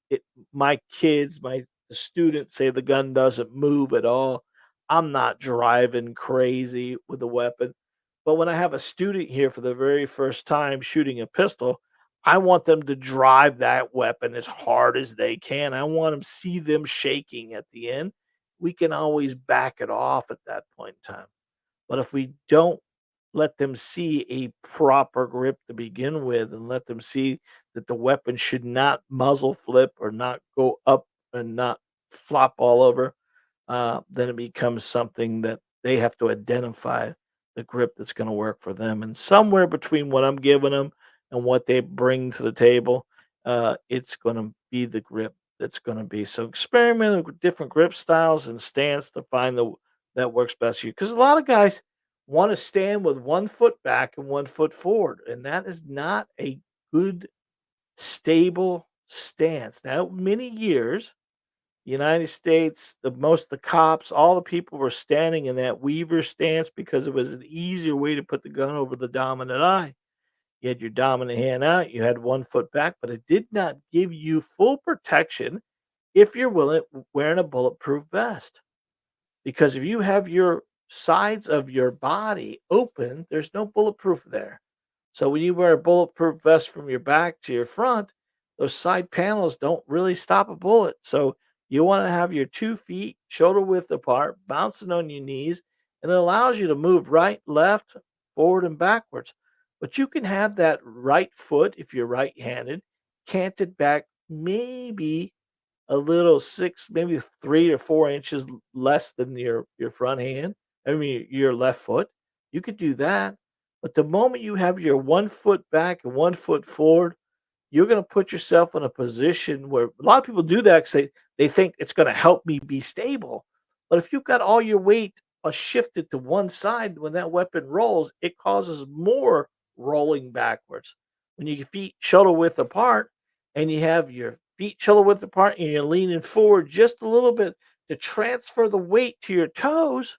my kids, my students say the gun doesn't move at all. I'm not driving crazy with the weapon, but when I have a student here for the very first time shooting a pistol, I want them to drive that weapon as hard as they can. I want them see them shaking at the end. We can always back it off at that point in time. But if we don't let them see a proper grip to begin with and let them see that the weapon should not muzzle flip or not go up and not flop all over, then it becomes something that they have to identify the grip that's going to work for them. And somewhere between what I'm giving them and what they bring to the table, it's going to be the grip that's going to be. So experiment with different grip styles and stance to find the that works best for you. Because a lot of guys want to stand with one foot back and one foot forward, and that is not a good stable stance. Now, many years United States, the cops, all the people were standing in that Weaver stance because it was an easier way to put the gun over the dominant eye. You had your dominant hand out, you had one foot back, but it did not give you full protection if you're wearing a bulletproof vest. Because if you have your sides of your body open, there's no bulletproof there. So when you wear a bulletproof vest from your back to your front, those side panels don't really stop a bullet. So you want to have your 2 feet shoulder width apart, bouncing on your knees, and it allows you to move right, left, forward, and backwards. But you can have that right foot, if you're right handed, canted back maybe a little 6, maybe 3 or 4 inches less than your front hand, I mean, your left foot. You could do that, but the moment you have your 1 foot back and 1 foot forward, you're gonna put yourself in a position where a lot of people do that 'cause they think it's gonna help me be stable, but if you've got all your weight, shifted to one side when that weapon rolls, it causes more rolling backwards. When your feet shoulder width apart and you have your feet shoulder width apart and you're leaning forward just a little bit to transfer the weight to your toes,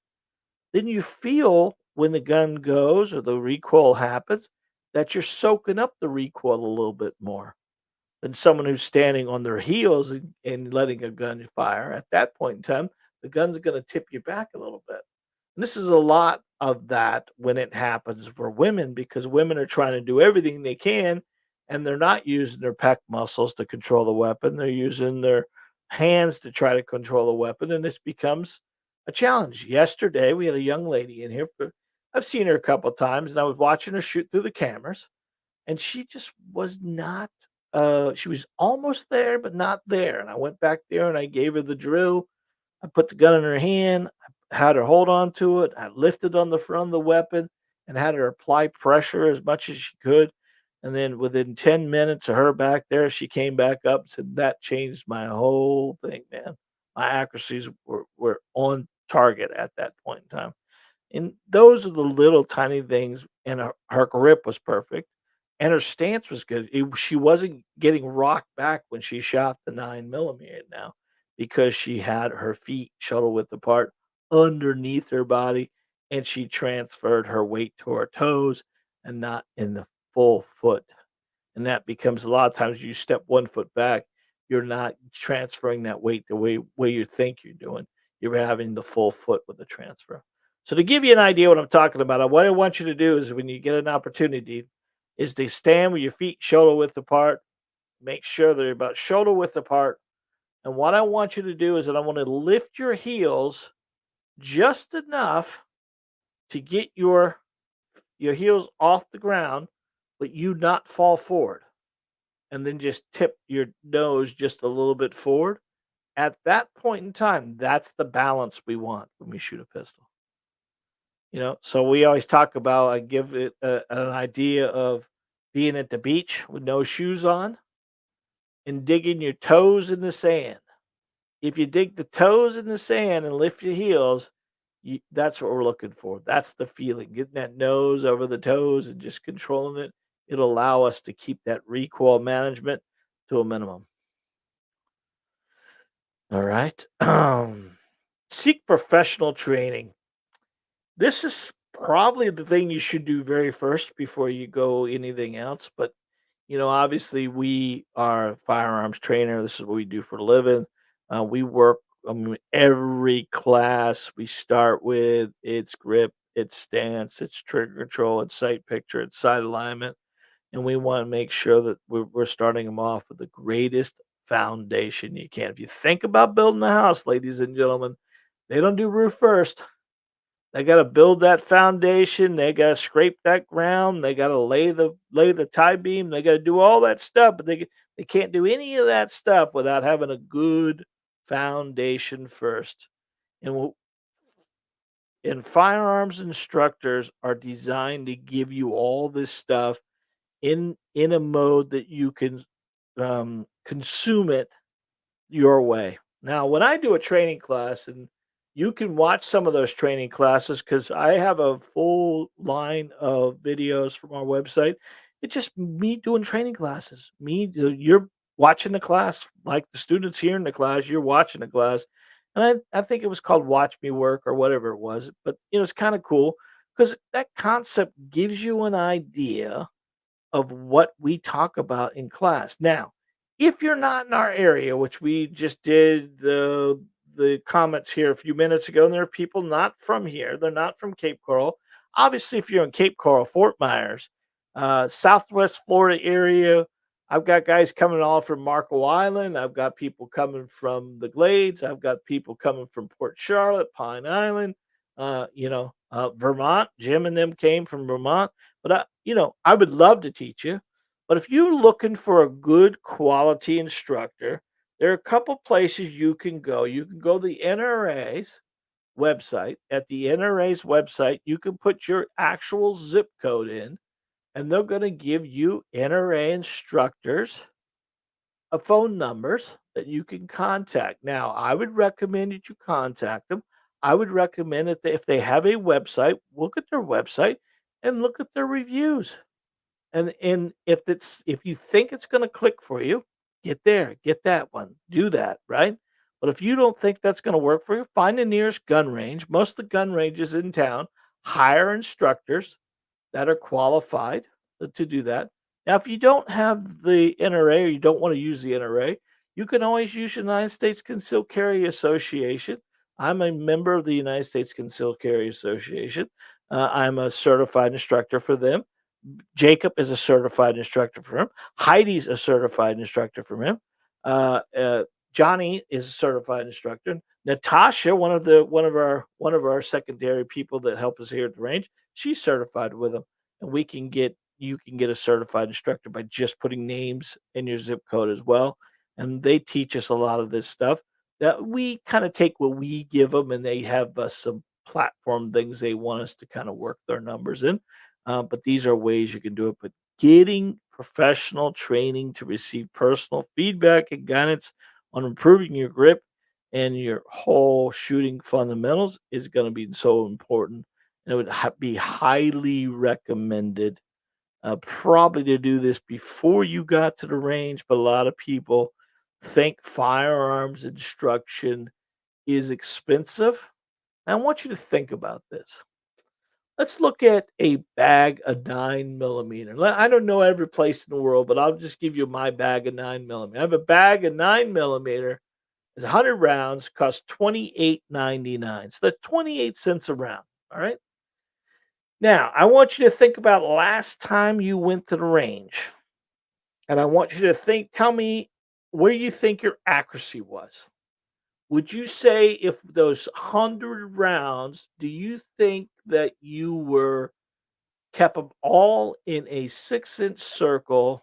then you feel when the gun goes or the recoil happens that you're soaking up the recoil a little bit more than someone who's standing on their heels and letting a gun fire. At that point in time, the gun's going to tip you back a little bit. And this is a lot of that when it happens for women because women are trying to do everything they can and they're not using their pec muscles to control the weapon. They're using their hands to try to control a weapon, and this becomes a challenge. Yesterday, we had a young lady in here. I've seen her a couple times, and I was watching her shoot through the cameras, and she just was not. She was almost there, but not there. And I went back there and I gave her the drill. I put the gun in her hand, I had her hold on to it, I lifted on the front of the weapon and had her apply pressure as much as she could. And then within 10 minutes of her back there, she came back up and said, "That changed my whole thing, man." My accuracies were on target at that point in time. And those are the little tiny things, and her grip was perfect, and her stance was good. She wasn't getting rocked back when she shot the 9 millimeter now, because she had her feet shuttle width apart underneath her body, and she transferred her weight to her toes and not in the full foot. And that becomes a lot of times you step 1 foot back, you're not transferring that weight the way you think you're doing. You're having the full foot with the transfer. So to give you an idea what I'm talking about, what I want you to do is when you get an opportunity, is to stand with your feet shoulder width apart. Make sure they're about shoulder width apart. And what I want you to do is that I want to lift your heels just enough to get your heels off the ground, but you not fall forward, and then just tip your nose just a little bit forward. At that point in time, that's the balance we want when we shoot a pistol. So we always talk about, I give it an idea of being at the beach with no shoes on and digging your toes in the sand. If you dig the toes in the sand and lift your heels, that's what we're looking for. That's the feeling. Getting that nose over the toes and just controlling it. It'll allow us to keep that recoil management to a minimum. All right. Seek professional training. This is probably the thing you should do very first before you go anything else. But, obviously, we are a firearms trainer. This is what we do for a living. We work, every class we start with its grip, its stance, its trigger control, its sight picture, its sight alignment, and we want to make sure that we're starting them off with the greatest foundation you can. If you think about building a house, ladies and gentlemen, they don't do roof first. They got to build that foundation. They got to scrape that ground. They got to lay the tie beam. They got to do all that stuff, but they can't do any of that stuff without having a good foundation first. And and firearms instructors are designed to give you all this stuff in a mode that you can consume it your way. Now, when I do a training class, and you can watch some of those training classes because I have a full line of videos from our website. It's just me doing training classes. You're watching the class like the students here in the class. You're watching the class, and I think it was called "Watch Me Work" or whatever it was. But it's kind of cool because that concept gives you an idea of what we talk about in class. Now, if you're not in our area, which we just did the comments here a few minutes ago, and there are people not from here, they're not from Cape Coral. Obviously, if you're in Cape Coral, Fort Myers, Southwest Florida area, I've got guys coming all from Marco Island. I've got people coming from the Glades. I've got people coming from Port Charlotte, Pine Island, Vermont. Jim and them came from Vermont. But I would love to teach you. But if you're looking for a good quality instructor, there are a couple places you can go. You can go to the NRA's website. At the NRA's website, you can put your actual zip code in, and they're going to give you NRA instructors phone numbers that you can contact. Now, I would recommend that you contact them. I would recommend that if they have a website, look at their website and look at their reviews. And if you think it's going to click for you, get there, get that one, do that, right? But if you don't think that's going to work for you, find the nearest gun range. Most of the gun ranges in town hire instructors that are qualified to do that. Now, if you don't have the NRA or you don't want to use the NRA, you can always use United States Concealed Carry Association. I'm a member of the United States Concealed Carry Association. I'm a certified instructor for them. Jacob is a certified instructor for him. Heidi's a certified instructor for him. Uh, uh, Johnny is a certified instructor. Natasha, one of our secondary people that help us here at the range, she's certified with them, and we can get you can get a certified instructor by just putting names in your zip code as well. And they teach us a lot of this stuff that we kind of take what we give them, and they have some platform things they want us to kind of work their numbers in. But these are ways you can do it. But getting professional training to receive personal feedback and guidance on improving your grip and your whole shooting fundamentals is going to be so important. And it would be highly recommended, probably to do this before you got to the range. But a lot of people think firearms instruction is expensive. I want you to think about this. Let's look at a bag of 9 millimeter. I don't know every place in the world, but I'll just give you my bag of 9 millimeter. I have a bag of 9 millimeter. It's 100 rounds, costs 28.99. So that's 28 cents a round. All right. Now, I want you to think about last time you went to the range. And I want you to tell me where you think your accuracy was. Would you say if those 100 rounds, do you think that you were kept them all in a 6-inch circle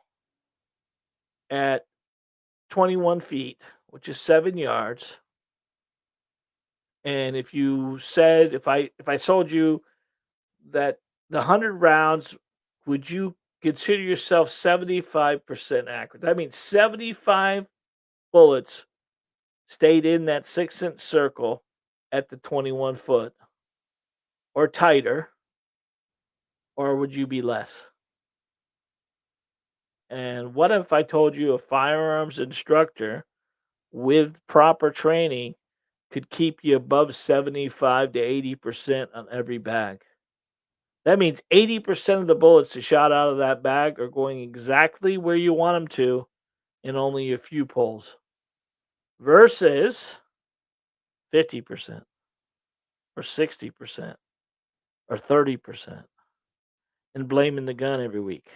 at 21 feet, which is 7 yards? And if you said, if I told you that the 100 rounds, would you consider yourself 75% accurate? That means 75 bullets stayed in that 6-inch circle at the 21 foot or tighter, or would you be less? And what if I told you a firearms instructor with proper training could keep you above 75 to 80% on every bag? That means 80% of the bullets that shot out of that bag are going exactly where you want them to in only a few pulls versus 50% or 60% or 30% and blaming the gun every week,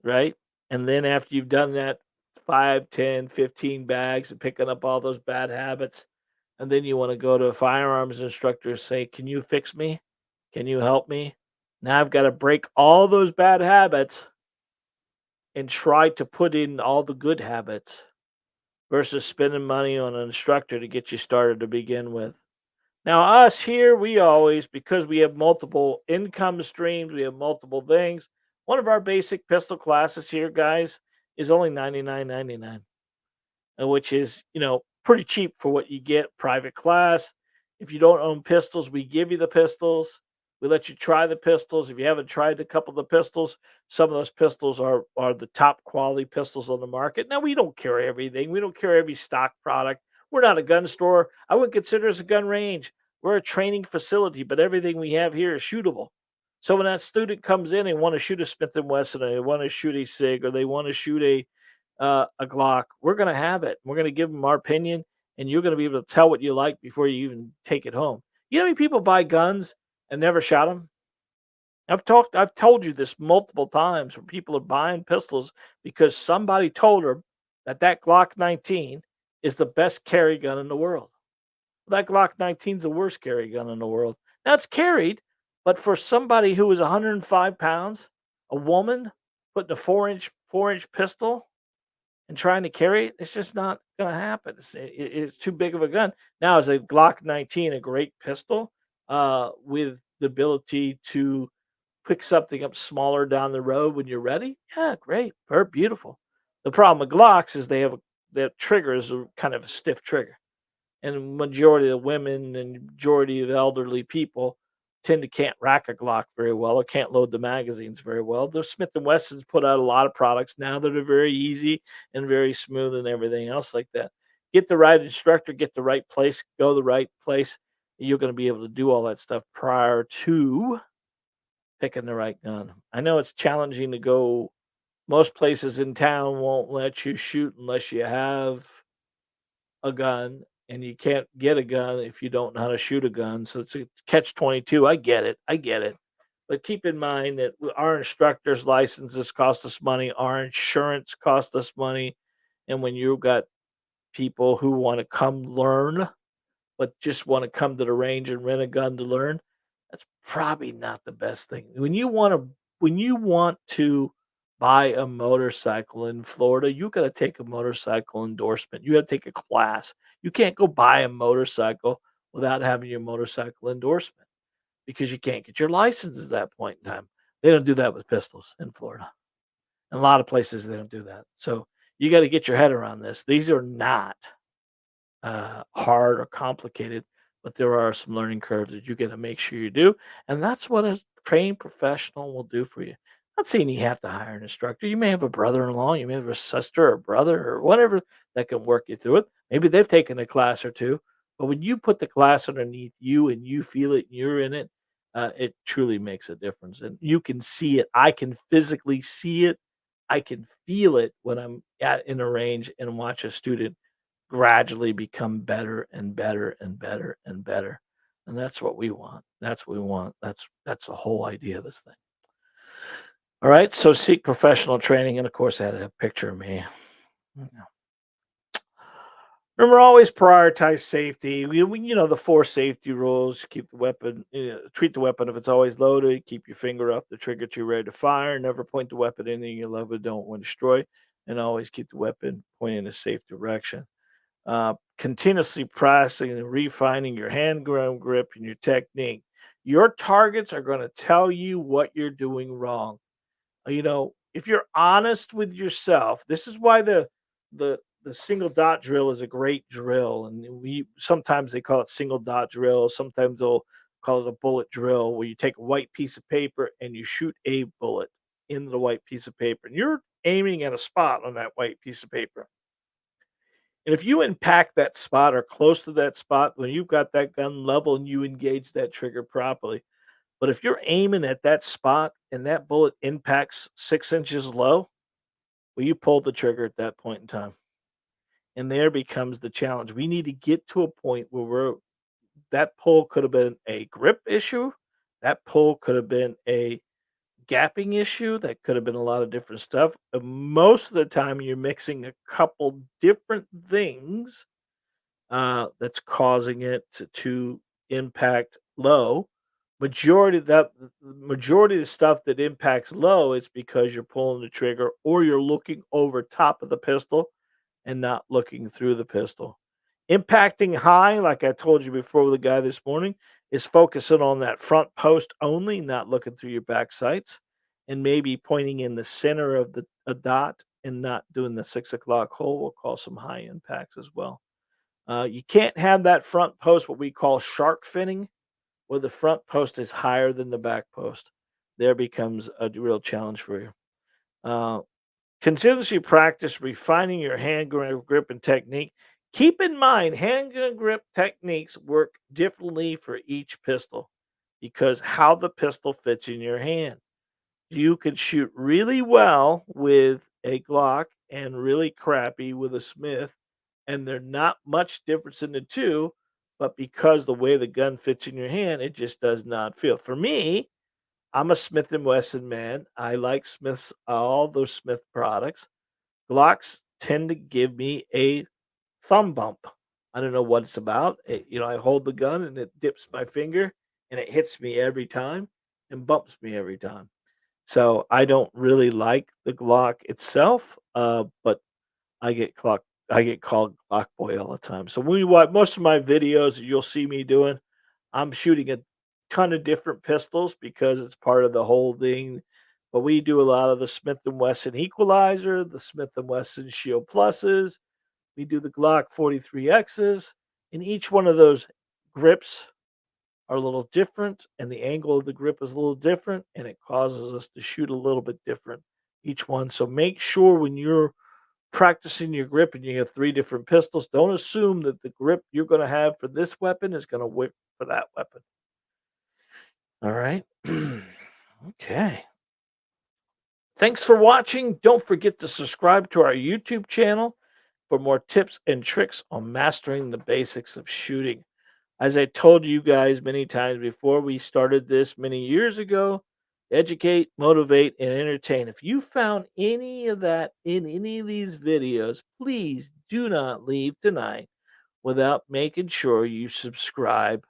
right? And then after you've done that 5, 10, 15 bags and picking up all those bad habits, and then you want to go to a firearms instructor and say, "Can you fix me? Can you help me?" Now I've got to break all those bad habits and try to put in all the good habits versus spending money on an instructor to get you started to begin with. Now, us here, we always, because we have multiple income streams, we have multiple things. One of our basic pistol classes here, guys, is only 99.99, which is, pretty cheap for what you get private class. If you don't own pistols, we give you the pistols. We let you try the pistols. If you haven't tried a couple of the pistols, some of those pistols are the top quality pistols on the market. Now we don't carry everything. We don't carry every stock product. We're not a gun store. I wouldn't consider us a gun range. We're a training facility, but everything we have here is shootable. So when that student comes in and want to shoot a Smith and Wesson, or they want to shoot a Sig, or they want to shoot a Glock, we're going to have it. We're going to give them our opinion, and you're going to be able to tell what you like before you even take it home. You know how many people buy guns and never shot them? I've told you this multiple times where people are buying pistols because somebody told them that Glock 19 is the best carry gun in the world. That Glock 19 is the worst carry gun in the world. Now it's carried, but for somebody who is 105 pounds, a woman putting a four inch pistol and trying to carry it, it's just not going to happen. It's too big of a gun. Now, is a Glock 19 a great pistol with the ability to pick something up smaller down the road when you're ready? Yeah, great, beautiful. The problem with Glocks is their trigger is kind of a stiff trigger, and majority of the women and majority of elderly people tend to can't rack a Glock very well or can't load the magazines very well. The Smith and Wessons put out a lot of products now that are very easy and very smooth and everything else like that. Get the right instructor, get the right place, go the right place. You're going to be able to do all that stuff prior to picking the right gun. I know it's challenging to go. Most places in town won't let you shoot unless you have a gun, and you can't get a gun if you don't know how to shoot a gun. So it's a catch 22. I get it. I get it. But keep in mind that our instructor's licenses cost us money, our insurance cost us money. And when you've got people who want to come learn, but just want to come to the range and rent a gun to learn, that's probably not the best thing. When you want to buy a motorcycle in Florida, you got to take a motorcycle endorsement. You got to take a class. You can't go buy a motorcycle without having your motorcycle endorsement because you can't get your license at that point in time. They don't do that with pistols in Florida. In a lot of places, they don't do that. So you got to get your head around this. These are not hard or complicated, but there are some learning curves that you got to make sure you do. And that's what a trained professional will do for you. Not saying you have to hire an instructor. You may have a brother in law, you may have a sister or brother or whatever that can work you through it. Maybe they've taken a class or two, but when you put the class underneath you and you feel it and you're in it, it truly makes a difference. And you can see it. I can physically see it. I can feel it when I'm in a range and watch a student gradually become better and better and better and better. And that's what we want. That's what we want. That's the whole idea of this thing. All right. So seek professional training. And of course, I had a picture of me. Yeah. Remember, always prioritize safety. The four safety rules: keep the weapon, treat the weapon if it's always loaded. Keep your finger off the trigger till you're ready to fire. Never point the weapon at anything you love or don't want to destroy. And always keep the weapon pointing in a safe direction. Continuously practicing and refining your handgun grip and your technique. Your targets are going to tell you what you're doing wrong. If you're honest with yourself, this is why the single dot drill is a great drill. And we sometimes they call it single dot drill. Sometimes they'll call it a bullet drill, where you take a white piece of paper and you shoot a bullet into the white piece of paper, and you're aiming at a spot on that white piece of paper. And if you impact that spot or close to that spot when you've got that gun level and you engage that trigger properly, but if you're aiming at that spot and that bullet impacts 6 inches low, well, you pulled the trigger at that point in time. And there becomes the challenge. We need to get to a point where that pull could have been a grip issue. That pull could have been a gapping issue. That could have been a lot of different stuff. Most of the time, you're mixing a couple different things that's causing it to impact low. Majority of the stuff that impacts low is because you're pulling the trigger or you're looking over top of the pistol and not looking through the pistol. Impacting high, like I told you before with the guy this morning, is focusing on that front post only, not looking through your back sights, and maybe pointing in the center of the a dot and not doing the 6 o'clock hole will cause some high impacts as well. You can't have that front post, what we call shark finning, where the front post is higher than the back post. There becomes a real challenge for you. Uh, Continuously practice refining your handgun grip and technique. Keep in mind, handgun grip techniques work differently for each pistol because how the pistol fits in your hand. You could shoot really well with a Glock and really crappy with a Smith, and they're not much difference in the two, but because the way the gun fits in your hand, it just does not feel. For me, I'm a Smith and Wesson man. I like Smiths, all those Smith products. Glocks tend to give me a thumb bump. I don't know what it's about. I hold the gun and it dips my finger and it hits me every time and bumps me every time. So I don't really like the Glock itself, but I get clock I get called Glock boy all the time. So when you watch most of my videos, you'll see me doing. I'm shooting a ton of different pistols because it's part of the whole thing. But we do a lot of the Smith and Wesson Equalizer, the Smith and Wesson Shield Pluses. We do the Glock 43Xs, and each one of those grips are a little different, and the angle of the grip is a little different, and it causes us to shoot a little bit different each one. So make sure when you're practicing your grip and you have three different pistols, don't assume that the grip you're going to have for this weapon is going to work for that weapon. All right. Okay. Thanks for watching. Don't forget to subscribe to our YouTube channel for more tips and tricks on mastering the basics of shooting. As I told you guys many times before, we started this many years ago. Educate, motivate, and entertain. If you found any of that in any of these videos, please do not leave tonight without making sure you subscribe,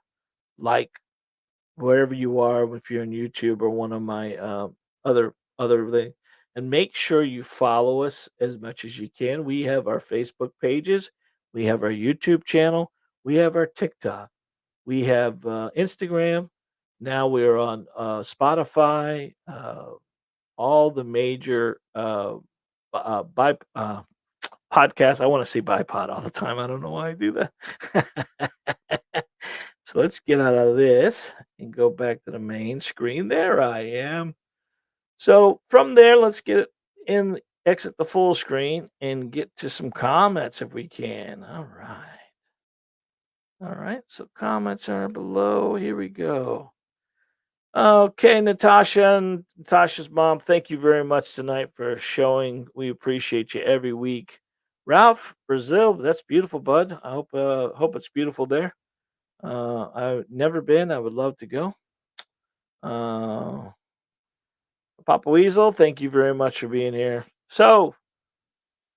like wherever you are, if you're on YouTube or one of my other thing, and make sure you follow us as much as you can. We have our Facebook pages, we have our YouTube channel, we have our TikTok, we have Instagram. Now we're on Spotify, all the major podcasts. I want to say bipod all the time. I don't know why I do that. So let's get out of this and go back to the main screen. There I am. So from there, let's get in, exit the full screen and get to some comments if we can. All right. All right. So comments are below. Here we go. Okay, Natasha and Natasha's mom, thank you very much tonight for showing. We appreciate you every week. Ralph, Brazil, that's beautiful, bud. I hope it's beautiful there. I've never been. I would love to go. Uh, Papa Weasel, thank you very much for being here. So,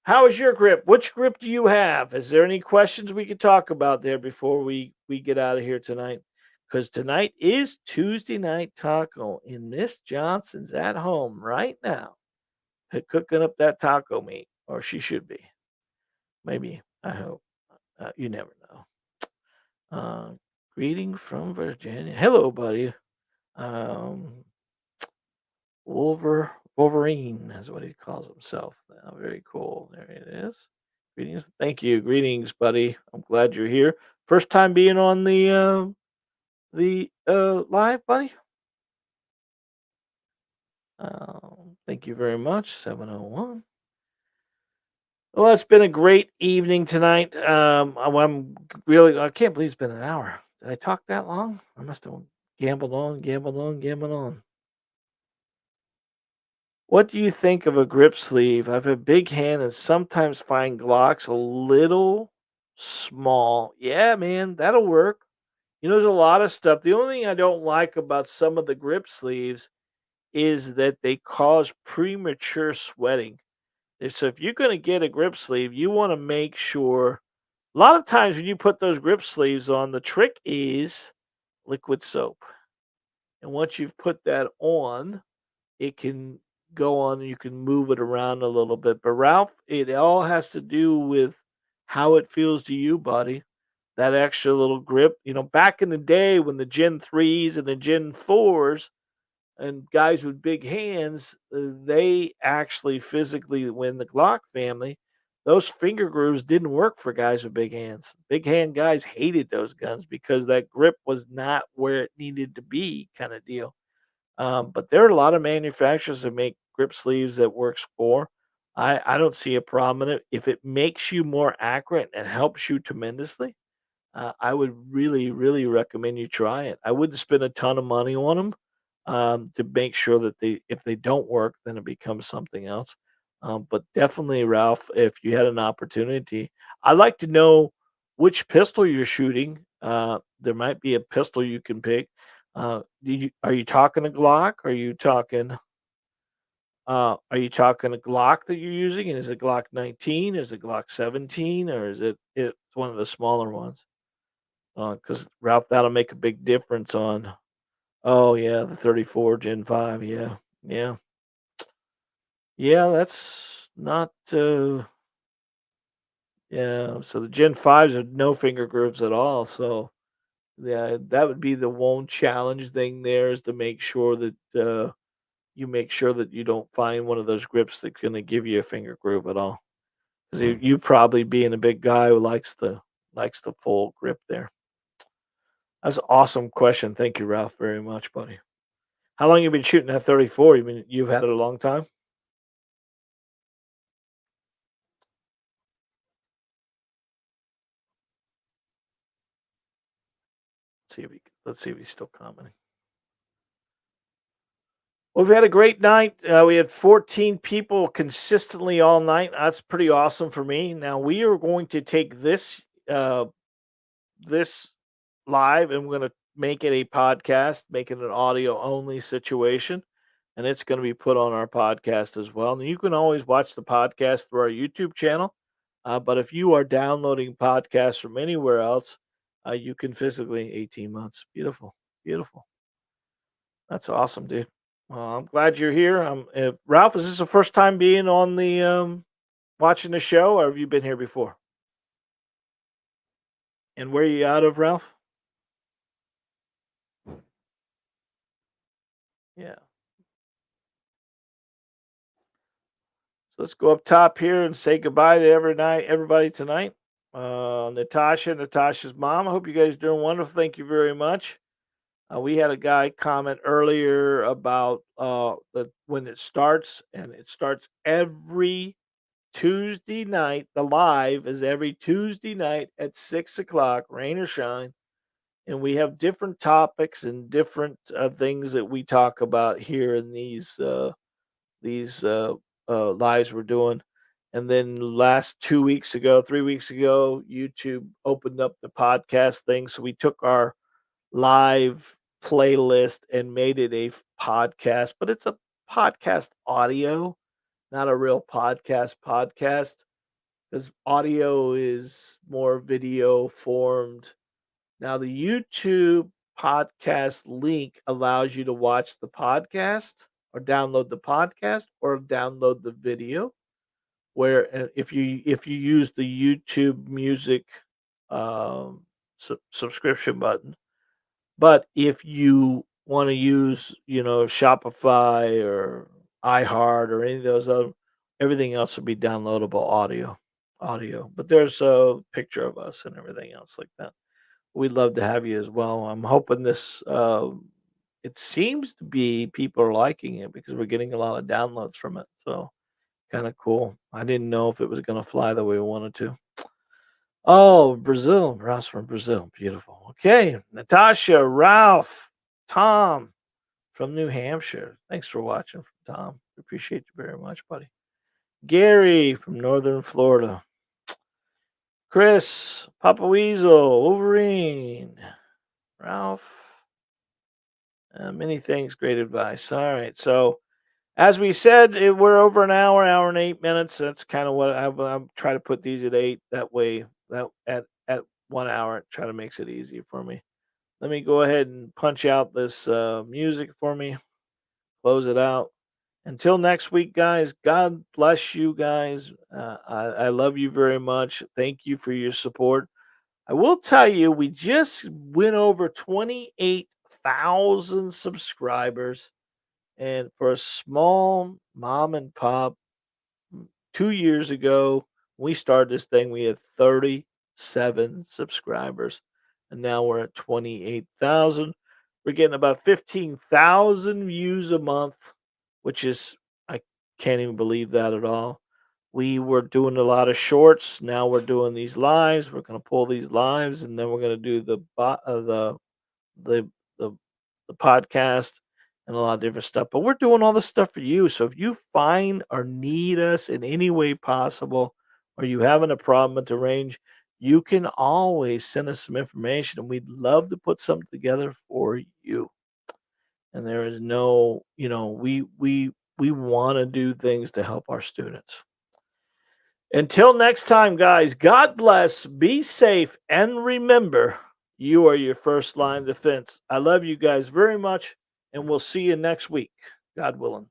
how is your grip? Which grip do you have? Is there any questions we could talk about there before we get out of here tonight? Because tonight is Tuesday night taco, and Miss Johnson's at home right now, cooking up that taco meat, or she should be. Maybe. I hope. You never know. Uh, Greeting from Virginia. Hello, buddy. Um, Wolverine is what he calls himself now. Very cool. There it is. Greetings. Thank you. Greetings, buddy. I'm glad you're here. First time being on the live, buddy. Thank you very much. 701. Well, it's been a great evening tonight. I'm really, I can't believe it's been an hour. Did I talk that long? I must have gambled on, gambled on, gambled on. What do you think of a grip sleeve? I have a big hand and sometimes find Glocks a little small. Yeah, man, that'll work. There's a lot of stuff. The only thing I don't like about some of the grip sleeves is that they cause premature sweating. So if you're going to get a grip sleeve, you want to make sure. A lot of times when you put those grip sleeves on, the trick is liquid soap. And once you've put that on, it can go on and you can move it around a little bit. But Ralph, it all has to do with how it feels to you, buddy. That extra little grip. Back in the day when the Gen 3s and the Gen 4s and guys with big hands, they actually physically, when the Glock family, those finger grooves didn't work for guys with big hands. Big hand guys hated those guns because that grip was not where it needed to be, kind of deal. But there are a lot of manufacturers that make grip sleeves that works for. I don't see a problem in it. If it makes you more accurate and helps you tremendously, I would really, really recommend you try it. I wouldn't spend a ton of money on them to make sure that if they don't work, then it becomes something else. But definitely, Ralph, if you had an opportunity, I'd like to know which pistol you're shooting. There might be a pistol you can pick. Are you talking a Glock? Are you talking a Glock that you're using? And is it Glock 19? Is it Glock 17? Or is it's one of the smaller ones? Because Ralph, that'll make a big difference on. Oh yeah, the 34 Gen 5. Yeah, yeah, yeah. That's not. Yeah. So the Gen 5s are no finger grooves at all. So yeah, that would be the one challenge thing there is to make sure that you make sure that you don't find one of those grips that's going to give you a finger groove at all. Because you probably being a big guy who likes the full grip there. That's an awesome question. Thank you, Ralph, very much, buddy. How long you been shooting that 34? You've had it a long time? Let's see if he's still commenting. Well, we've had a great night. We had 14 people consistently all night. That's pretty awesome for me. Now we are going to take this live and we're going to make it a podcast, make it an audio only situation. and it's going to be put on our podcast as well. And you can always watch the podcast through our YouTube channel. But if you are downloading podcasts from anywhere else, you can physically 18 months. Beautiful, beautiful. That's awesome, dude. Well, I'm glad you're here. Ralph, is this the first time being on the watching the show, or have you been here before? And where are you out of, Ralph? Yeah. So let's go up top here and say goodbye to everybody tonight. Natasha's mom. I hope you guys doing wonderful. Thank you very much. We had a guy comment earlier about when it starts, and it starts every Tuesday night. The live is every Tuesday night at 6 o'clock, rain or shine, and we have different topics and different things that we talk about here in these lives we're doing. And then last 2 weeks ago, 3 weeks ago, YouTube opened up the podcast thing. So we took our live playlist and made it a podcast, but it's a podcast audio, not a real podcast, because audio is more video formed. Now, the YouTube podcast link allows you to watch the podcast or download the podcast or download the video. Where if you use the YouTube Music subscription button, but if you want to use Shopify or iHeart or any of those other, everything else will be downloadable audio. But there's a picture of us and everything else like that. We'd love to have you as well. I'm hoping this. It seems to be people are liking it because we're getting a lot of downloads from it. So kind of cool. I didn't know if it was going to fly the way we wanted to. Oh, Brazil. Ralph's from Brazil. Beautiful. Okay. Natasha, Ralph, Tom from New Hampshire. Thanks for watching, from Tom. Appreciate you very much, buddy. Gary from Northern Florida. Chris, Papa Weasel, Wolverine, Ralph. Many things. Great advice. All right. So, as we said, we're over an hour and 8 minutes. That's kind of what I'm trying to put these at 8. That way, that at 1 hour, it try to makes it easier for me. Let me go ahead and punch out this music for me. Close it out. Until next week, guys. God bless you guys. I love you very much. Thank you for your support. I will tell you, we just went over 28,000 subscribers. And for a small mom and pop, 2 years ago, we started this thing, we had 37 subscribers. And now we're at 28,000. We're getting about 15,000 views a month, which is, I can't even believe that at all. We were doing a lot of shorts. Now we're doing these lives. We're going to pull these lives, and then we're going to do the the the podcast and a lot of different stuff. But we're doing all this stuff for you. So if you find or need us in any way possible, or you having a problem at the range, you can always send us some information, and we'd love to put something together for you. And there is no, we want to do things to help our students. Until next time, guys, God bless, be safe, and remember, you are your first line of defense. I love you guys very much, and we'll see you next week, God willing.